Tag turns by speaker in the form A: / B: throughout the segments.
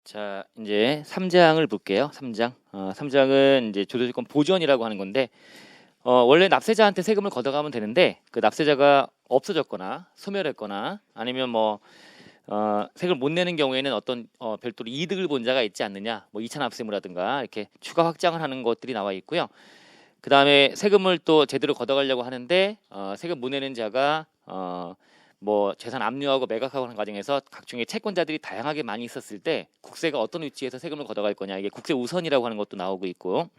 A: 자, 이제 3장을 볼게요. 3장. 3장은 이제 조세조건 보전이라고 하는 건데, 원래 납세자한테 세금을 걷어가면 되는데, 그 납세자가 없어졌거나, 소멸했거나, 아니면 세금을 못 내는 경우에는 어떤, 별도로 이득을 본 자가 있지 않느냐, 뭐 2차 납세무라든가, 이렇게 추가 확장을 하는 것들이 나와 있고요. 그 다음에 세금을 또 제대로 걷어가려고 하는데, 세금 못 내는 자가, 재산 압류하고 매각하고 하는 과정에서 각종의 채권자들이 다양하게 많이 있었을 때 국세가 어떤 위치에서 세금을 걷어갈 거냐, 이게 국세 우선이라고 하는 것도 나오고 있고,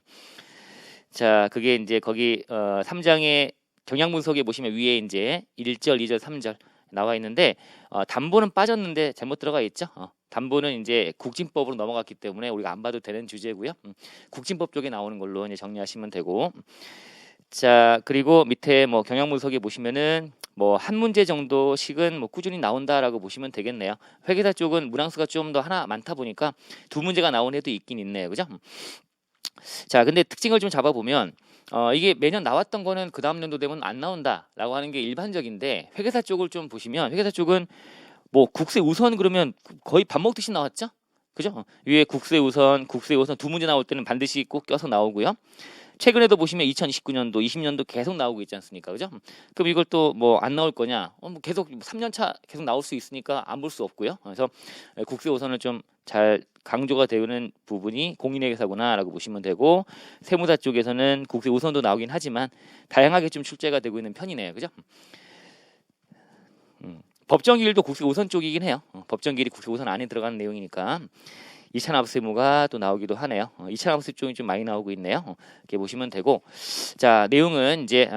A: 자, 그게 이제 거기 3장의 경향문서에 보시면 위에 이제 1절, 2절, 3절 나와 있는데, 담보는 빠졌는데 잘못 들어가 있죠. 담보는 이제 국진법으로 넘어갔기 때문에 우리가 안 봐도 되는 주제고요. 국진법 쪽에 나오는 걸로 이제 정리하시면 되고, 자, 그리고 밑에 경향문서에 보시면은 한 문제 정도씩은 꾸준히 나온다라고 보시면 되겠네요. 회계사 쪽은 문항수가 좀 더 하나 많다 보니까 두 문제가 나온 해도 있긴 있네요. 그죠? 자, 근데 특징을 좀 잡아보면 이게 매년 나왔던 거는 그 다음 연도 되면 안 나온다라고 하는 게 일반적인데, 회계사 쪽을 좀 보시면 회계사 쪽은 국세 우선 그러면 거의 밥 먹듯이 나왔죠? 그죠? 위에 국세 우선 두 문제 나올 때는 반드시 꼭 껴서 나오고요. 최근에도 보시면 2029년도, 20년도 계속 나오고 있지 않습니까? 그죠? 그럼 이걸 또 안 나올 거냐? 계속 3년 차 계속 나올 수 있으니까 안 볼 수 없고요. 그래서 국세 우선을 좀 잘 강조가 되는 부분이 공인회계사구나라고 보시면 되고, 세무사 쪽에서는 국세 우선도 나오긴 하지만 다양하게 좀 출제가 되고 있는 편이네요. 그죠? 법정기일도 국세 우선 쪽이긴 해요. 법정기일이 국세 우선 안에 들어가는 내용이니까. 2차 납세무가 또 나오기도 하네요. 2차 납세 쪽이 좀 많이 나오고 있네요. 이렇게 보시면 되고, 자, 내용은 이제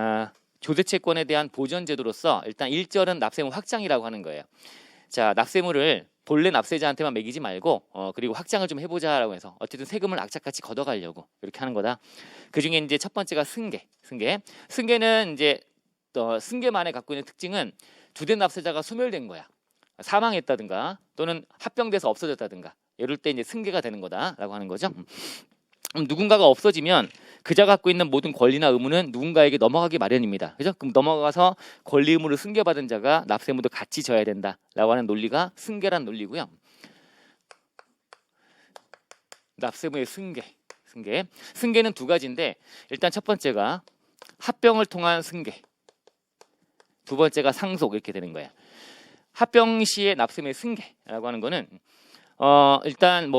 A: 조세채권에 대한 보전제도로서 일단 1절은 납세무 확장이라고 하는 거예요. 자, 납세무를 본래 납세자한테만 매기지 말고 그리고 확장을 좀 해보자라고 해서 어쨌든 세금을 악착같이 걷어가려고 이렇게 하는 거다. 그 중에 이제 첫 번째가 승계는 이제 승계만에 갖고 있는 특징은 주된 납세자가 소멸된 거야. 사망했다든가 또는 합병돼서 없어졌다든가, 이럴 때 이제 승계가 되는 거다라고 하는 거죠. 누군가가 없어지면 그자 갖고 있는 모든 권리나 의무는 누군가에게 넘어가기 마련입니다. 그죠? 그럼 넘어가서 권리 의무를 승계받은 자가 납세무도 같이 져야 된다라고 하는 논리가 승계란 논리고요. 납세무의 승계는 두 가지인데, 일단 첫 번째가 합병을 통한 승계, 두 번째가 상속, 이렇게 되는 거예요. 합병 시의 납세무의 승계라고 하는 거는 일단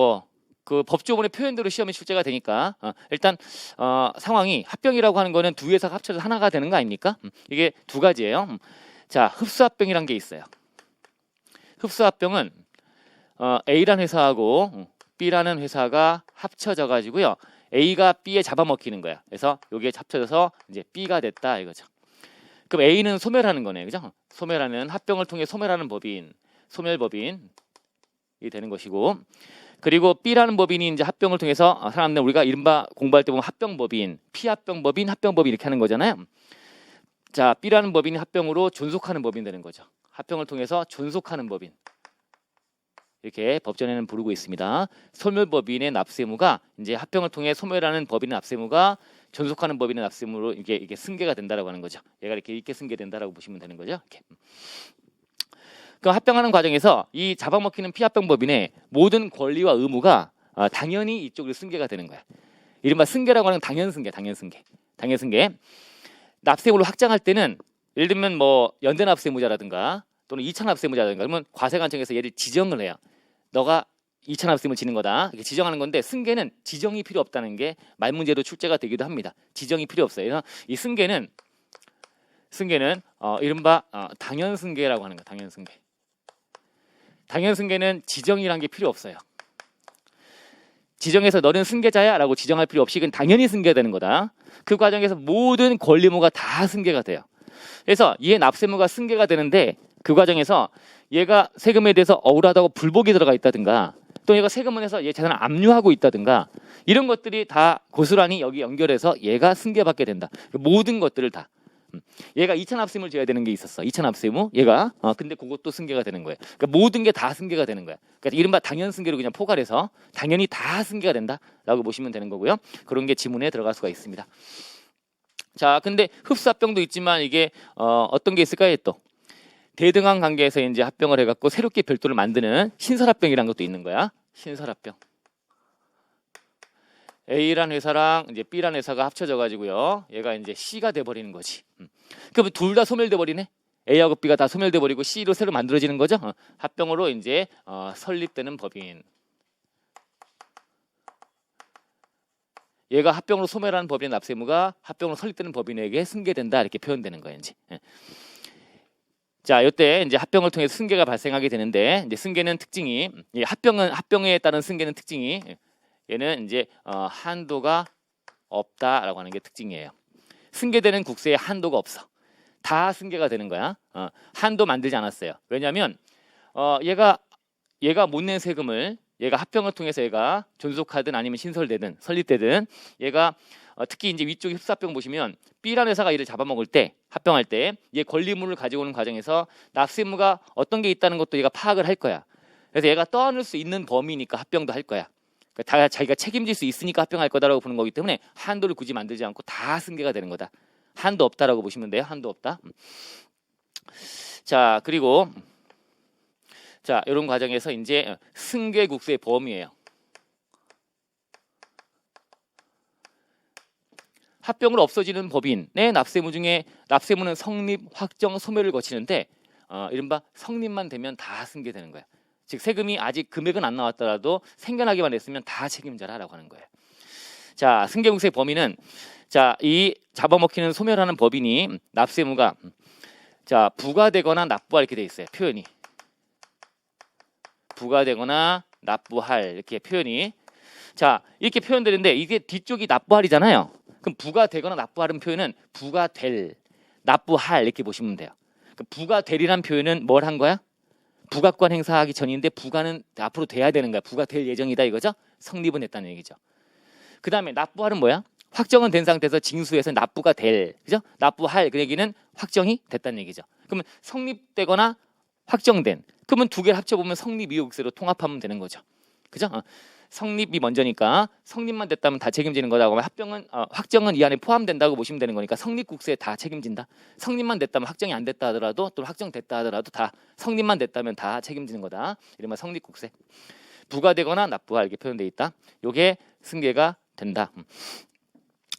A: 그 법조문의 표현대로 시험에 출제가 되니까 일단 상황이, 합병이라고 하는 거는 두 회사가 합쳐서 하나가 되는 거 아닙니까? 이게 두 가지예요. 자, 흡수합병이란 게 있어요. 흡수합병은 A라는 회사하고 B라는 회사가 합쳐져 가지고요, A가 B에 잡아먹히는 거야. 그래서 여기에 합쳐져서 이제 B가 됐다 이거죠. 그럼 A는 소멸하는 거네, 그죠? 소멸하는, 합병을 통해 소멸하는 법인, 소멸법인이 되는 것이고, 그리고 B라는 법인이 이제 합병을 통해서 사람들, 우리가 이른바 공부할 때 보면 합병법인, 피합병법인, 합병법인 이렇게 하는 거잖아요. 자, B라는 법인이 합병으로 존속하는 법인 되는 거죠. 합병을 통해서 존속하는 법인, 이렇게 법전에는 부르고 있습니다. 소멸법인의 납세무가 이제 합병을 통해 소멸하는 법인의 납세무가 존속하는 법인의 납세무로 이게 승계가 된다라고 하는 거죠. 얘가 이렇게 승계된다라고 보시면 되는 거죠. 이렇게. 그럼 합병하는 과정에서 이 잡아먹히는 피합병법인의 모든 권리와 의무가 당연히 이쪽으로 승계가 되는 거야. 이른바 승계라고 하는 당연승계. 납세무를 확장할 때는 예를 들면 연대납세무자라든가 또는 2차 납세무자라든가, 그러면 과세관청에서 얘를 지정을 해요. 너가 2차 납세무 지는 거다, 이렇게 지정하는 건데, 승계는 지정이 필요 없다는 게 말문제로 출제가 되기도 합니다. 지정이 필요 없어요. 그래서 이 승계는 이른바 당연승계라고 하는 거야. 당연승계는 지정이란 게 필요 없어요. 지정해서 너는 승계자야 라고 지정할 필요 없이 그냥 당연히 승계되는 거다. 그 과정에서 모든 권리무가 다 승계가 돼요. 그래서 얘 납세무가 승계가 되는데, 그 과정에서 얘가 세금에 대해서 억울하다고 불복이 들어가 있다든가, 또 얘가 세금을 해서 얘 재산을 압류하고 있다든가, 이런 것들이 다 고스란히 여기 연결해서 얘가 승계받게 된다. 모든 것들을 다. 얘가 2차 납세무를 져야 되는 게 있었어. 2차 납세무 얘가 근데 그것도 승계가 되는 거예요. 그러니까 모든 게 다 승계가 되는 거야. 그러니까 이른바 당연승계로 그냥 포괄해서 당연히 다 승계가 된다라고 보시면 되는 거고요. 그런 게 지문에 들어갈 수가 있습니다. 자, 근데 흡수합병도 있지만 이게 어떤 게 있을까요? 또 대등한 관계에서 이제 합병을 해갖고 새롭게 별도를 만드는 신설합병이라는 것도 있는 거야. 신설합병. A라는 회사랑 이제 B라는 회사가 합쳐져 가지고요. 얘가 이제 C가 돼 버리는 거지. 그럼 둘 다 소멸돼 버리네. A하고 B가 다 소멸돼 버리고 C로 새로 만들어지는 거죠. 합병으로 이제 설립되는 법인. 얘가 합병으로 소멸하는 법인의 납세의무가 합병으로 설립되는 법인에게 승계된다 이렇게 표현되는 거예요. 이제. 자, 이때 이제 합병을 통해 승계가 발생하게 되는데 이제 승계는 특징이 합병에 따른 승계는 특징이 얘는 이제 한도가 없다라고 하는 게 특징이에요. 승계되는 국세에 한도가 없어. 다 승계가 되는 거야. 한도 만들지 않았어요. 왜냐하면 얘가 못 낸 세금을 얘가 합병을 통해서 얘가 존속하든 아니면 신설되든 설립되든 얘가 특히 이제 위쪽에 흡사합병 보시면 B라는 회사가 이를 잡아먹을 때 합병할 때 얘 권리물을 가지고 오는 과정에서 납세의무가 어떤 게 있다는 것도 얘가 파악을 할 거야. 그래서 얘가 떠안을 수 있는 범위니까 합병도 할 거야. 다 자기가 책임질 수 있으니까 합병할 거다라고 보는 거기 때문에 한도를 굳이 만들지 않고 다 승계가 되는 거다. 한도 없다라고 보시면 돼요. 한도 없다. 자, 그리고 자, 이런 과정에서 이제 승계국세의 범위예요. 합병으로 없어지는 법인의 납세의무 중에 납세의무는 성립, 확정, 소멸을 거치는데 이른바 성립만 되면 다 승계되는 거야. 즉 세금이 아직 금액은 안 나왔더라도 생겨나기만 했으면 다 책임져라라고 하는 거예요. 자, 승계국세의 범위는 자, 이 잡아먹히는 소멸하는 법인이 납세의무가 자, 부과되거나 납부할 이렇게 돼 있어요. 표현이. 부과되거나 납부할 이렇게 표현이. 자, 이렇게 표현되는데 이게 뒤쪽이 납부할이잖아요. 그럼 부과되거나 납부하는 표현은 부과될, 납부할 이렇게 보시면 돼요. 부과될이란 표현은 뭘 한 거야? 부가권 행사하기 전인데 부과는 앞으로 돼야 되는 거야. 부과될 예정이다 이거죠. 성립은 했다는 얘기죠. 그 다음에 납부할은 뭐야? 확정은 된 상태에서 징수해서 납부가 될, 그죠? 납부할 그 얘기는 확정이 됐다는 얘기죠. 그러면 성립되거나 확정된, 그러면 두 개를 합쳐보면 성립 이후국세로 통합하면 되는 거죠. 그죠? 성립이 먼저니까 성립만 됐다면 다 책임지는 거다고 하면 확정은 이 안에 포함된다고 보시면 되는 거니까 성립국세에 다 책임진다. 성립만 됐다면 확정이 안 됐다 하더라도 또 확정됐다 하더라도 다 성립만 됐다면 다 책임지는 거다. 이러면 성립국세. 부과되거나 납부할 이렇게 표현되어 있다. 요게 승계가 된다.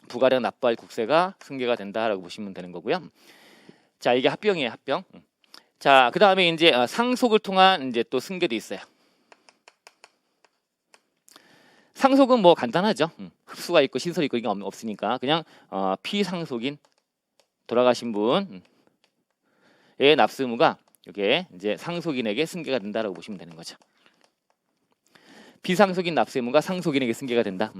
A: 부과되거나 납부할 국세가 승계가 된다라고 보시면 되는 거고요. 자, 이게 합병이에요, 합병. 자, 그 다음에 이제 상속을 통한 이제 또 승계도 있어요. 상속은 뭐 간단하죠. 흡수가 있고 신설이 있고 이게 없으니까 그냥 피상속인 돌아가신 분의 납세의무가 이게 이제 상속인에게 승계가 된다라고 보시면 되는 거죠. 비상속인 납세의무가 상속인에게 승계가 된다.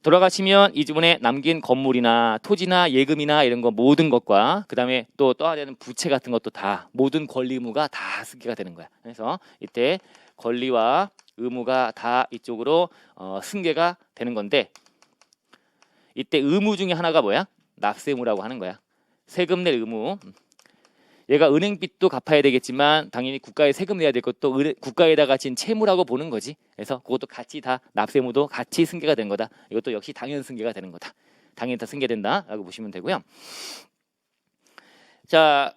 A: 돌아가시면 이주분에 남긴 건물이나 토지나 예금이나 이런 거 모든 것과 그 다음에 또 떠야 되는 부채 같은 것도 다 모든 권리 의무가 다 승계가 되는 거야. 그래서 이때 권리와 의무가 다 이쪽으로 승계가 되는 건데 이때 의무 중에 하나가 뭐야? 납세 의무라고 하는 거야. 세금 낼 의무. 얘가 은행빚도 갚아야 되겠지만 당연히 국가에 세금 내야 될 것도 국가에다가 진 채무라고 보는 거지. 그래서 그것도 같이 다 납세 의무도 같이 승계가 된 거다. 이것도 역시 당연 승계가 되는 거다. 당연히 다 승계된다라고 보시면 되고요. 자,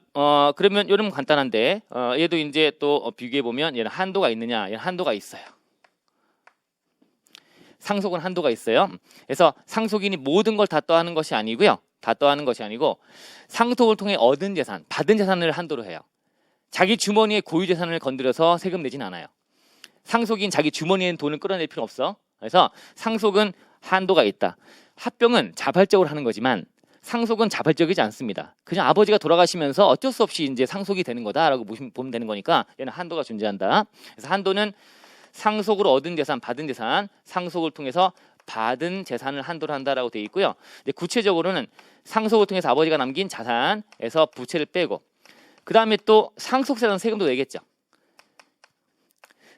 A: 그러면 이러면 간단한데 얘도 이제 또 비교해 보면 얘는 한도가 있느냐? 얘는 한도가 있어요. 상속은 한도가 있어요. 그래서 상속인이 모든 걸 다 떠하는 것이 아니고요. 다 떠하는 것이 아니고 상속을 통해 얻은 재산, 받은 재산을 한도로 해요. 자기 주머니에 고유 재산을 건드려서 세금 내진 않아요. 상속인 자기 주머니에 있는 돈을 끌어낼 필요 없어. 그래서 상속은 한도가 있다. 합병은 자발적으로 하는 거지만 상속은 자발적이지 않습니다. 그냥 아버지가 돌아가시면서 어쩔 수 없이 이제 상속이 되는 거다라고 보면 되는 거니까 얘는 한도가 존재한다. 그래서 한도는 상속으로 얻은 재산, 받은 재산, 상속을 통해서 받은 재산을 한도로 한다라고 되어 있고요. 근데 구체적으로는 상속을 통해서 아버지가 남긴 자산에서 부채를 빼고 그 다음에 또 상속세라는 세금도 내겠죠.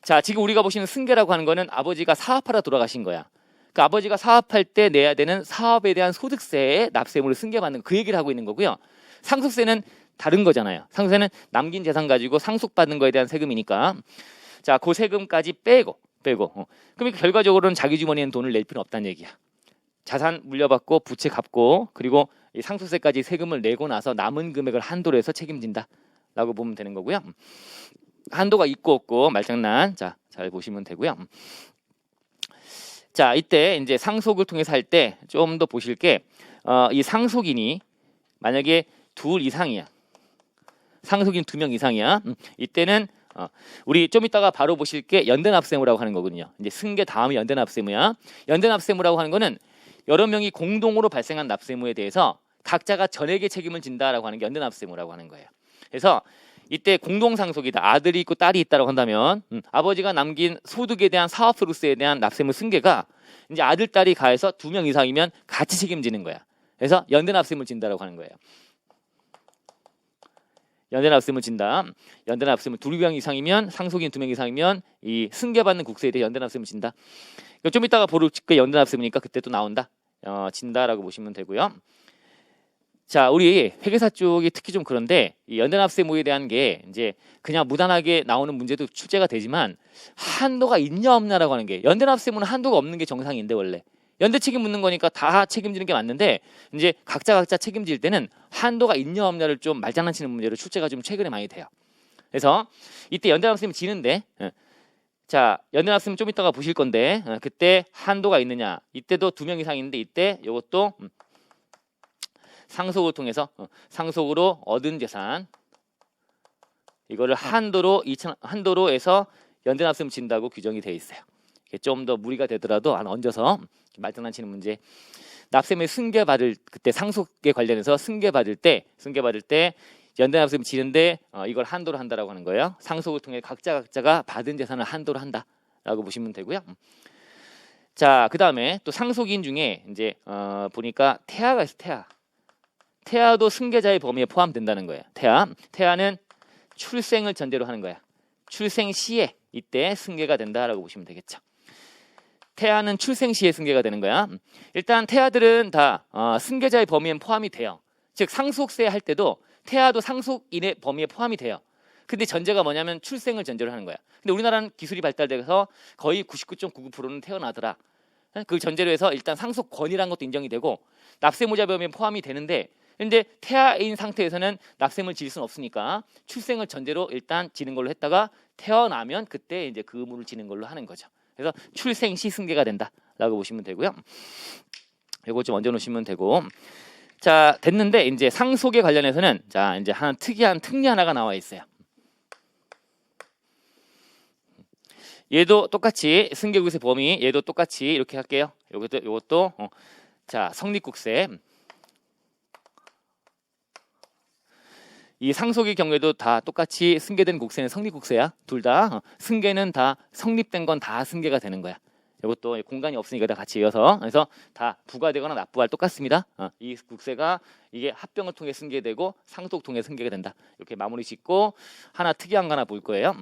A: 자, 지금 우리가 보시는 승계라고 하는 거는 아버지가 사업하다 돌아가신 거야. 그 아버지가 사업할 때 내야 되는 사업에 대한 소득세에 납세의무를 승계받는 그 얘기를 하고 있는 거고요. 상속세는 다른 거잖아요. 상속세는 남긴 재산 가지고 상속받는 거에 대한 세금이니까 자, 그 세금까지 빼고 그럼 결과적으로는 자기 주머니에 돈을 낼 필요는 없다는 얘기야. 자산 물려받고 부채 갚고 그리고 이 상속세까지 세금을 내고 나서 남은 금액을 한도로 해서 책임진다 라고 보면 되는 거고요. 한도가 있고 없고 말장난. 자, 잘 보시면 되고요. 자, 이때 이제 상속을 통해서 할 때 좀 더 보실 게 이 상속인이 만약에 둘 이상이야. 상속인 2명 이상이야. 이때는 우리 좀 이따가 바로 보실 게 연대납세무라고 하는 거거든요. 이제 승계 다음에 연대납세무야. 연대납세무라고 하는 거는 여러 명이 공동으로 발생한 납세무에 대해서 각자가 전액의 책임을 진다라고 하는 게 연대납세무라고 하는 거예요. 그래서 이때 공동상속이다. 아들이 있고 딸이 있다고 한다면 아버지가 남긴 소득에 대한 사업소득세에 대한 납세무 승계가 이제 아들, 딸이 가해서 2명 이상이면 같이 책임지는 거야. 그래서 연대납세무를 진다라고 하는 거예요. 연대납세무를 진다. 연대납세무 2명 이상이면 상속인 2명 이상이면 이 승계받는 국세에 대해 연대납세무를 진다. 좀 이따가 보를 게 연대납세무니까 그때 또 나온다. 진다라고 보시면 되고요. 자, 우리 회계사 쪽이 특히 좀 그런데 이 연대납세무에 대한 게 이제 그냥 무단하게 나오는 문제도 출제가 되지만 한도가 있냐 없냐라고 하는 게 연대납세무는 한도가 없는 게 정상인데 원래 연대 책임 묻는 거니까 다 책임지는 게 맞는데 이제 각자 책임질 때는 한도가 있냐 없냐를 좀 말장난치는 문제로 출제가 좀 최근에 많이 돼요. 그래서 이때 연대납세무 지는데 자, 연대납세무 좀 이따가 보실 건데 그때 한도가 있느냐 이때도 2명 이상인데 이때 이것도 상속을 통해서 상속으로 얻은 재산 이거를 한도로 해서 연대납세무 진다고 규정이 되어 있어요. 좀 더 무리가 되더라도 안 얹어서 말장난치는 문제. 납세무 승계받을 그때 상속에 관련해서 승계받을 때 연대납세무 지는데 이걸 한도로 한다라고 하는 거예요. 상속을 통해 각자가 받은 재산을 한도로 한다라고 보시면 되고요. 자, 그 다음에 또 상속인 중에 이제 보니까 태아가 있어. 태아도 승계자의 범위에 포함된다는 거예요. 태아는 출생을 전제로 하는 거야. 출생 시에 이때 승계가 된다라고 보시면 되겠죠. 태아는 출생 시에 승계가 되는 거야. 일단 태아들은 다 승계자의 범위에 포함이 돼요. 즉 상속세 할 때도 태아도 상속인의 범위에 포함이 돼요. 근데 전제가 뭐냐면 출생을 전제로 하는 거야. 근데 우리나라는 기술이 발달돼서 거의 99.99%는 태어나더라. 그 전제로 해서 일단 상속권이라는 것도 인정이 되고 납세무자 범위에 포함이 되는데 근데 태아인 상태에서는 납세무를 질 수는 없으니까 출생을 전제로 일단 지는 걸로 했다가 태어나면 그때 이제 그 의무를 지는 걸로 하는 거죠. 그래서 출생 시 승계가 된다라고 보시면 되고요. 이거 좀 얹어 놓으시면 되고. 자, 됐는데 이제 상속에 관련해서는 자, 이제 하나 특이한 특례 하나가 나와 있어요. 얘도 똑같이 승계국세 범위 얘도 똑같이 이렇게 할게요. 요것도 자, 성립국세. 이 상속의 경우에도 다 똑같이 승계된 국세는 성립국세야. 둘 다 승계는 다 성립된 건 다 승계가 되는 거야. 이것도 공간이 없으니까 다 같이 이어서 그래서 다 부과되거나 납부할 똑같습니다. 이 국세가 이게 합병을 통해 승계되고 상속 통해 승계가 된다. 이렇게 마무리 짓고 하나 특이한 거 하나 볼 거예요.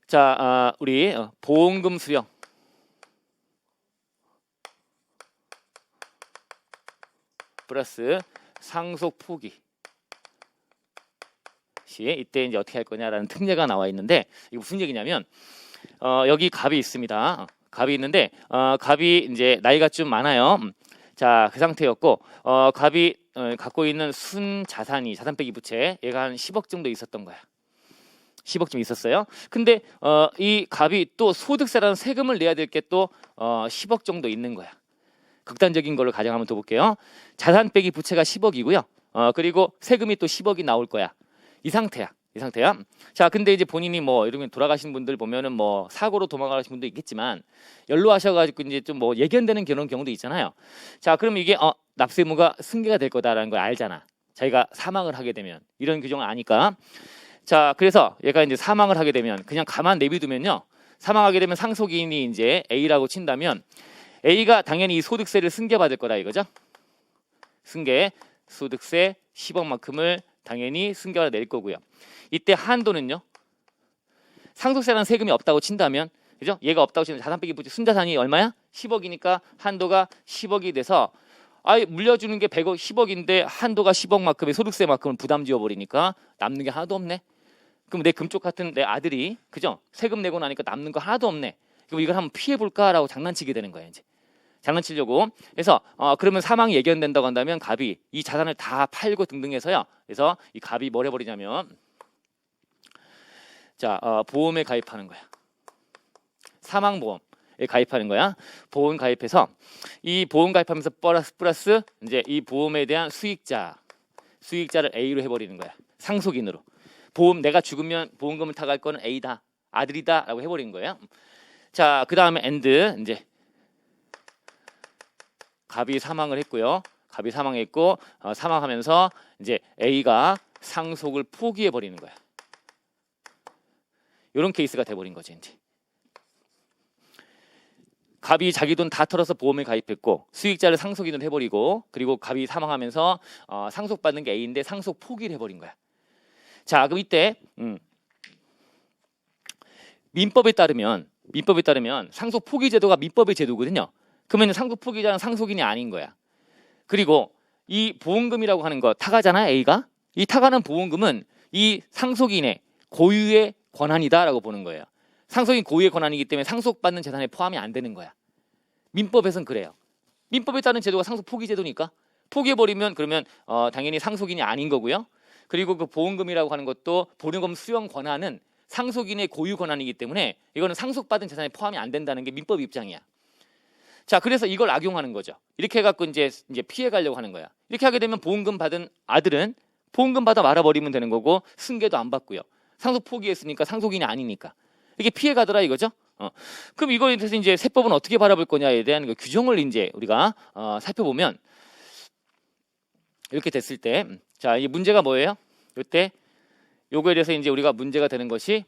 A: 자, 우리 보험금 수령. 플러스 상속 포기 시 이때 이제 어떻게 할 거냐라는 특례가 나와 있는데 이게 무슨 얘기냐면 여기 갑이 있습니다. 갑이 있는데 갑이 이제 나이가 좀 많아요. 자, 그 상태였고 갑이 갖고 있는 순 자산이 자산 빼기 부채 얘가 한 10억 정도 있었던 거야. 10억쯤 있었어요. 근데 이 갑이 또 소득세라는 세금을 내야 될 게 또 10억 정도 있는 거야. 극단적인 걸로 가정하면 더 볼게요. 자산 빼기 부채가 10억이고요. 그리고 세금이 또 10억이 나올 거야. 이 상태야. 자, 근데 이제 본인이 뭐 이런 돌아가신 분들 보면은 뭐 사고로 도망가신 분도 있겠지만 연로하셔가지고 이제 좀 뭐 예견되는 그런 경우도 있잖아요. 자, 그럼 이게 납세무가 승계가 될 거다라는 걸 알잖아. 자기가 사망을 하게 되면 이런 규정을 아니까. 자, 그래서 얘가 이제 사망을 하게 되면 그냥 가만 내비두면요. 사망하게 되면 상속인이 이제 A라고 친다면 A가 당연히 이 소득세를 승계받을 거다 이거죠. 승계 소득세 10억만큼을 당연히 승계가 낼 거고요. 이때 한도는요. 상속세라는 세금이 없다고 친다면 그죠? 얘가 없다고 치면 자산 빼기 부채 순자산이 얼마야? 10억이니까 한도가 10억이 돼서 물려주는 게 100억 10억인데 한도가 10억만큼의 소득세만큼을 부담 지어버리니까 남는 게 하나도 없네. 그럼 내 금쪽 같은 내 아들이 그죠? 세금 내고 나니까 남는 거 하나도 없네. 그럼 이걸 한번 피해볼까라고 장난치게 되는 거예요. 이제 장난치려고. 그래서 그러면 사망이 예견된다고 한다면 갑이 이 자산을 다 팔고 등등해서요. 그래서 이 갑이 뭘 해버리냐면 자 보험에 가입하는 거야. 사망보험에 가입하는 거야. 보험 가입해서 이 보험 가입하면서 플러스 이제 이 보험에 대한 수익자를 A로 해버리는 거야. 상속인으로. 보험 내가 죽으면 보험금을 타갈 거는 A다. 아들이다라고 해버린 거예요. 자, 그 다음에 엔드 이제 갑이 사망을 했고요. 갑이 사망했고 사망하면서 이제 A가 상속을 포기해 버리는 거야. 이런 케이스가 돼버린 거지 이제. 갑이 자기 돈 다 털어서 보험에 가입했고 수익자를 상속인으로 해버리고 그리고 갑이 사망하면서 상속받는 게 A인데 상속 포기를 해버린 거야. 자, 그럼 이때 민법에 따르면 상속 포기 제도가 민법의 제도거든요. 그러면 상속 포기자는 상속인이 아닌 거야. 그리고 이 보험금이라고 하는 거 타가잖아요. A가 이 타가는 보험금은 이 상속인의 고유의 권한이다라고 보는 거예요. 상속인 고유의 권한이기 때문에 상속받는 재산에 포함이 안 되는 거야. 민법에선 그래요. 민법에 따른 제도가 상속 포기 제도니까 포기해버리면 그러면 당연히 상속인이 아닌 거고요. 그리고 그 보험금이라고 하는 것도 보험금 수령 권한은 상속인의 고유 권한이기 때문에 이거는 상속받은 재산에 포함이 안 된다는 게 민법 입장이야. 자, 그래서 이걸 악용하는 거죠. 이렇게 해갖고 이제 피해 가려고 하는 거야. 이렇게 하게 되면 보험금 받은 아들은 보험금 받아 말아버리면 되는 거고 승계도 안 받고요. 상속 포기했으니까 상속인이 아니니까 이게 피해 가더라 이거죠. 그럼 이거에 대해서 이제 세법은 어떻게 바라볼 거냐에 대한 그 규정을 이제 우리가 살펴보면 이렇게 됐을 때, 자, 이 문제가 뭐예요? 이때 요거에 대해서 이제 우리가 문제가 되는 것이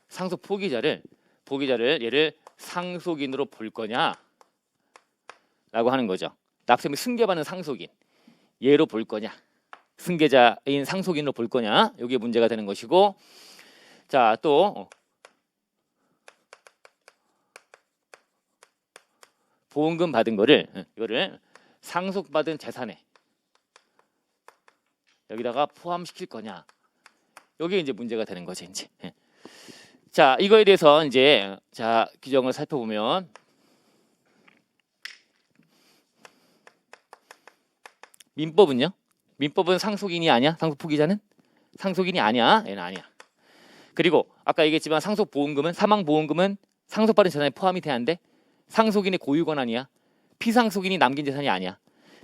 A: 상속 포기자를 얘를 상속인으로 볼 거냐라고 하는 거죠. 납세물 승계받는 상속인 얘로 볼 거냐, 승계자인 상속인으로 볼 거냐, 여기에 문제가 되는 것이고, 자, 또 보험금 받은 이거를 상속받은 재산에 여기다가 포함시킬 거냐, 여기에 이제 문제가 되는 거지 이제. 자, 이거에 대해서 이제 자 규정을 살펴보면 민법은 상속인이 아니야. 상속 포기자는 상속인이 아니야. 얘는 아니야. 그리고 아까 얘기했지만 상속보험금은 사망보험금은 상속받은 재산에 포함이 돼야 한대. 상속인의 고유 권한이야. 피상속인이 남긴 재산이 아니야.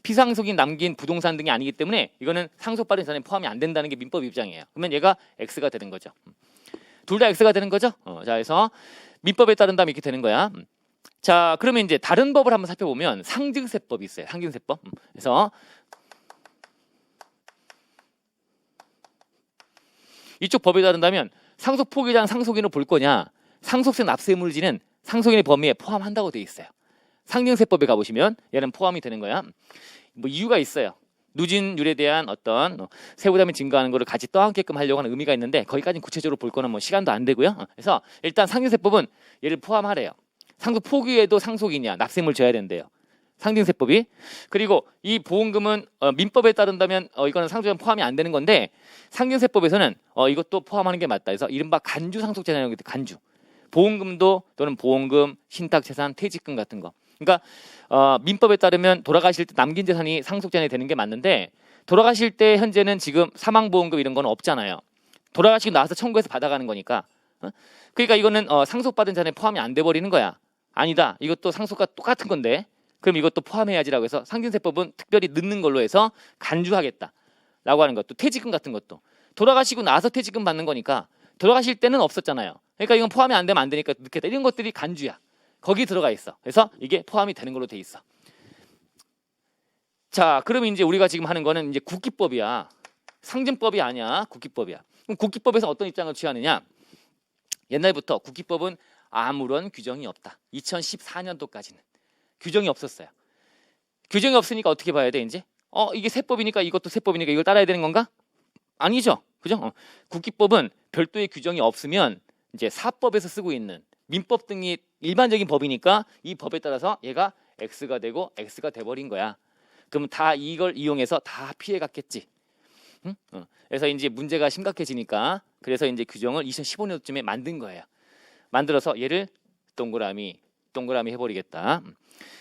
A: 피상속인 남긴 부동산 등이 아니기 때문에 이거는 상속받은 재산에 포함이 안 된다는 게 민법 입장이에요. 그러면 얘가 X가 되는 거죠. 둘 다 X가 되는 거죠. 자, 그래서 민법에 따른다면 이렇게 되는 거야. 자, 그러면 이제 다른 법을 한번 살펴보면 상증세법이 있어요. 상증세법. 그래서 이쪽 법에 따른다면 상속 포기자는 상속인을 볼 거냐, 상속세 납세물지는 상속인의 범위에 포함한다고 돼 있어요. 상증세법에 가보시면 얘는 포함이 되는 거야. 뭐 이유가 있어요. 누진율에 대한 어떤 세부담이 증가하는 것을 같이 떠안게끔 하려고 하는 의미가 있는데 거기까지는 구체적으로 볼 거는 뭐 시간도 안 되고요. 그래서 일단 상증세법은 얘를 포함하래요. 상속 포기에도 상속인이야. 납세물 져야 된대요. 상증세법이. 그리고 이 보험금은 민법에 따른다면 이거는 상속자는 포함이 안 되는 건데 상증세법에서는 이것도 포함하는 게 맞다. 그래서 이른바 간주 상속재산이라고 해요. 간주. 보험금도 또는 보험금, 신탁재산, 퇴직금 같은 거. 그러니까 민법에 따르면 돌아가실 때 남긴 재산이 상속재산이 되는 게 맞는데 돌아가실 때 현재는 지금 사망보험금 이런 거는 없잖아요. 돌아가시고 나서 청구해서 받아가는 거니까. 그러니까 이거는 상속받은 재산에 포함이 안 돼 버리는 거야. 아니다. 이것도 상속과 똑같은 건데 그럼 이것도 포함해야지라고 해서 상증세법은 특별히 넣는 걸로 해서 간주하겠다라고 하는 것도, 퇴직금 같은 것도 돌아가시고 나서 퇴직금 받는 거니까 돌아가실 때는 없었잖아요. 그러니까 이건 포함이 안 되면 안 되니까 넣겠다. 이런 것들이 간주야. 거기 들어가 있어. 그래서 이게 포함이 되는 걸로 돼 있어. 자, 그러면 이제 우리가 지금 하는 거는 이제 국기법이야. 상증법이 아니야. 국기법이야. 그럼 국기법에서 어떤 입장을 취하느냐? 옛날부터 국기법은 아무런 규정이 없다. 2014년도까지는 규정이 없었어요. 규정이 없으니까 어떻게 봐야 돼 이제? 이게 세법이니까 이것도 세법이니까 이걸 따라야 되는 건가? 아니죠. 그죠? 국기법은 별도의 규정이 없으면 이제 사법에서 쓰고 있는 민법 등이 일반적인 법이니까 이 법에 따라서 얘가 X가 되고 X가 돼버린 거야. 그럼 다 이걸 이용해서 다 피해갔겠지. 응? 그래서 이제 문제가 심각해지니까 그래서 이제 규정을 2015년쯤에 만든 거예요. 만들어서 얘를 동그라미 해버리겠다.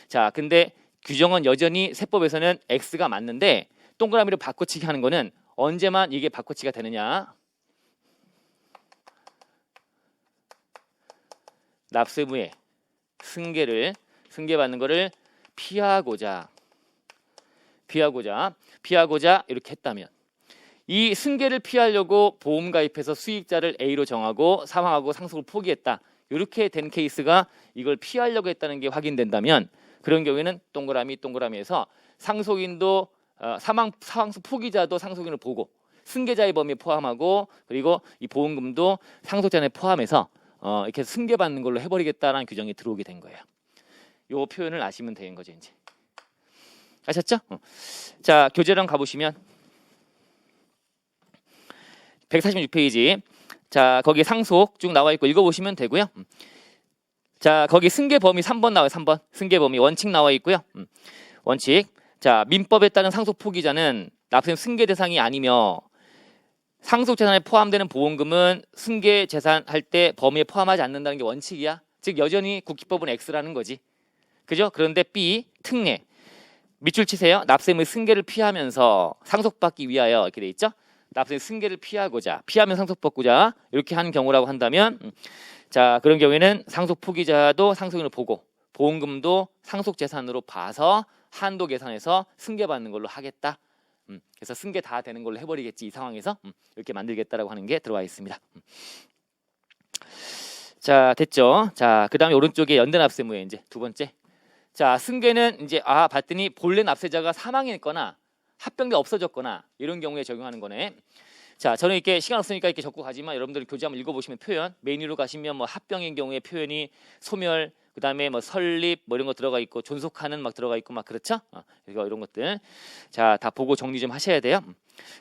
A: 자, 근데 규정은 여전히 세법에서는 x가 맞는데 동그라미로 바꿔치기 하는 거는 언제만 이게 바꿔치기가 되느냐? 납세무의 승계받는 거를 피하고자 이렇게 했다면, 이 승계를 피하려고 보험 가입해서 수익자를 A로 정하고 사망하고 상속을 포기했다, 이렇게 된 케이스가 이걸 피하려고 했다는 게 확인된다면, 그런 경우에는 동그라미에서 상속인도 상속 포기자도 상속인을 보고 승계자의 범위에 포함하고, 그리고 이 보험금도 상속자에 포함해서 이렇게 승계받는 걸로 해버리겠다라는 규정이 들어오게 된 거예요. 요 표현을 아시면 되는 거죠. 이제 아셨죠? 자, 교재랑 가보시면 146페이지. 자, 거기 상속 쭉 나와 있고 읽어보시면 되고요. 자, 거기 승계 범위 3번 나와요. 3번 승계 범위 원칙 나와 있고요. 원칙. 자, 민법에 따른 상속 포기자는 납세는 승계 대상이 아니며 상속 재산에 포함되는 보험금은 승계 재산 할 때 범위에 포함하지 않는다는 게 원칙이야. 즉 여전히 국기법은 X라는 거지. 그죠? 그런데 B 특례. 밑줄 치세요. 납세의 승계를 피하면서 상속받기 위하여 이렇게 돼 있죠. 납세의 승계를 피하면 상속받고자 이렇게 하는 경우라고 한다면, 자, 그런 경우에는 상속 포기자도 상속인을 보고 보험금도 상속 재산으로 봐서 한도 계산해서 승계받는 걸로 하겠다. 그래서 승계 다 되는 걸로 해버리겠지. 이 상황에서 이렇게 만들겠다라고 하는 게 들어와 있습니다. 자, 됐죠? 자, 그 다음에 오른쪽에 연대납세무에 이제 두 번째. 자, 승계는 이제 봤더니 본래 납세자가 사망했거나 합병돼 없어졌거나 이런 경우에 적용하는 거네. 자, 저는 이렇게 시간 없으니까 이렇게 적고 가지만 여러분들 교재 한번 읽어보시면 표현 메뉴로 가시면 뭐 합병인 경우에 표현이 소멸, 그 다음에 뭐 설립 뭐 이런 거 들어가 있고 존속하는 막 들어가 있고 막 그렇죠? 이런 것들 자, 다 보고 정리 좀 하셔야 돼요.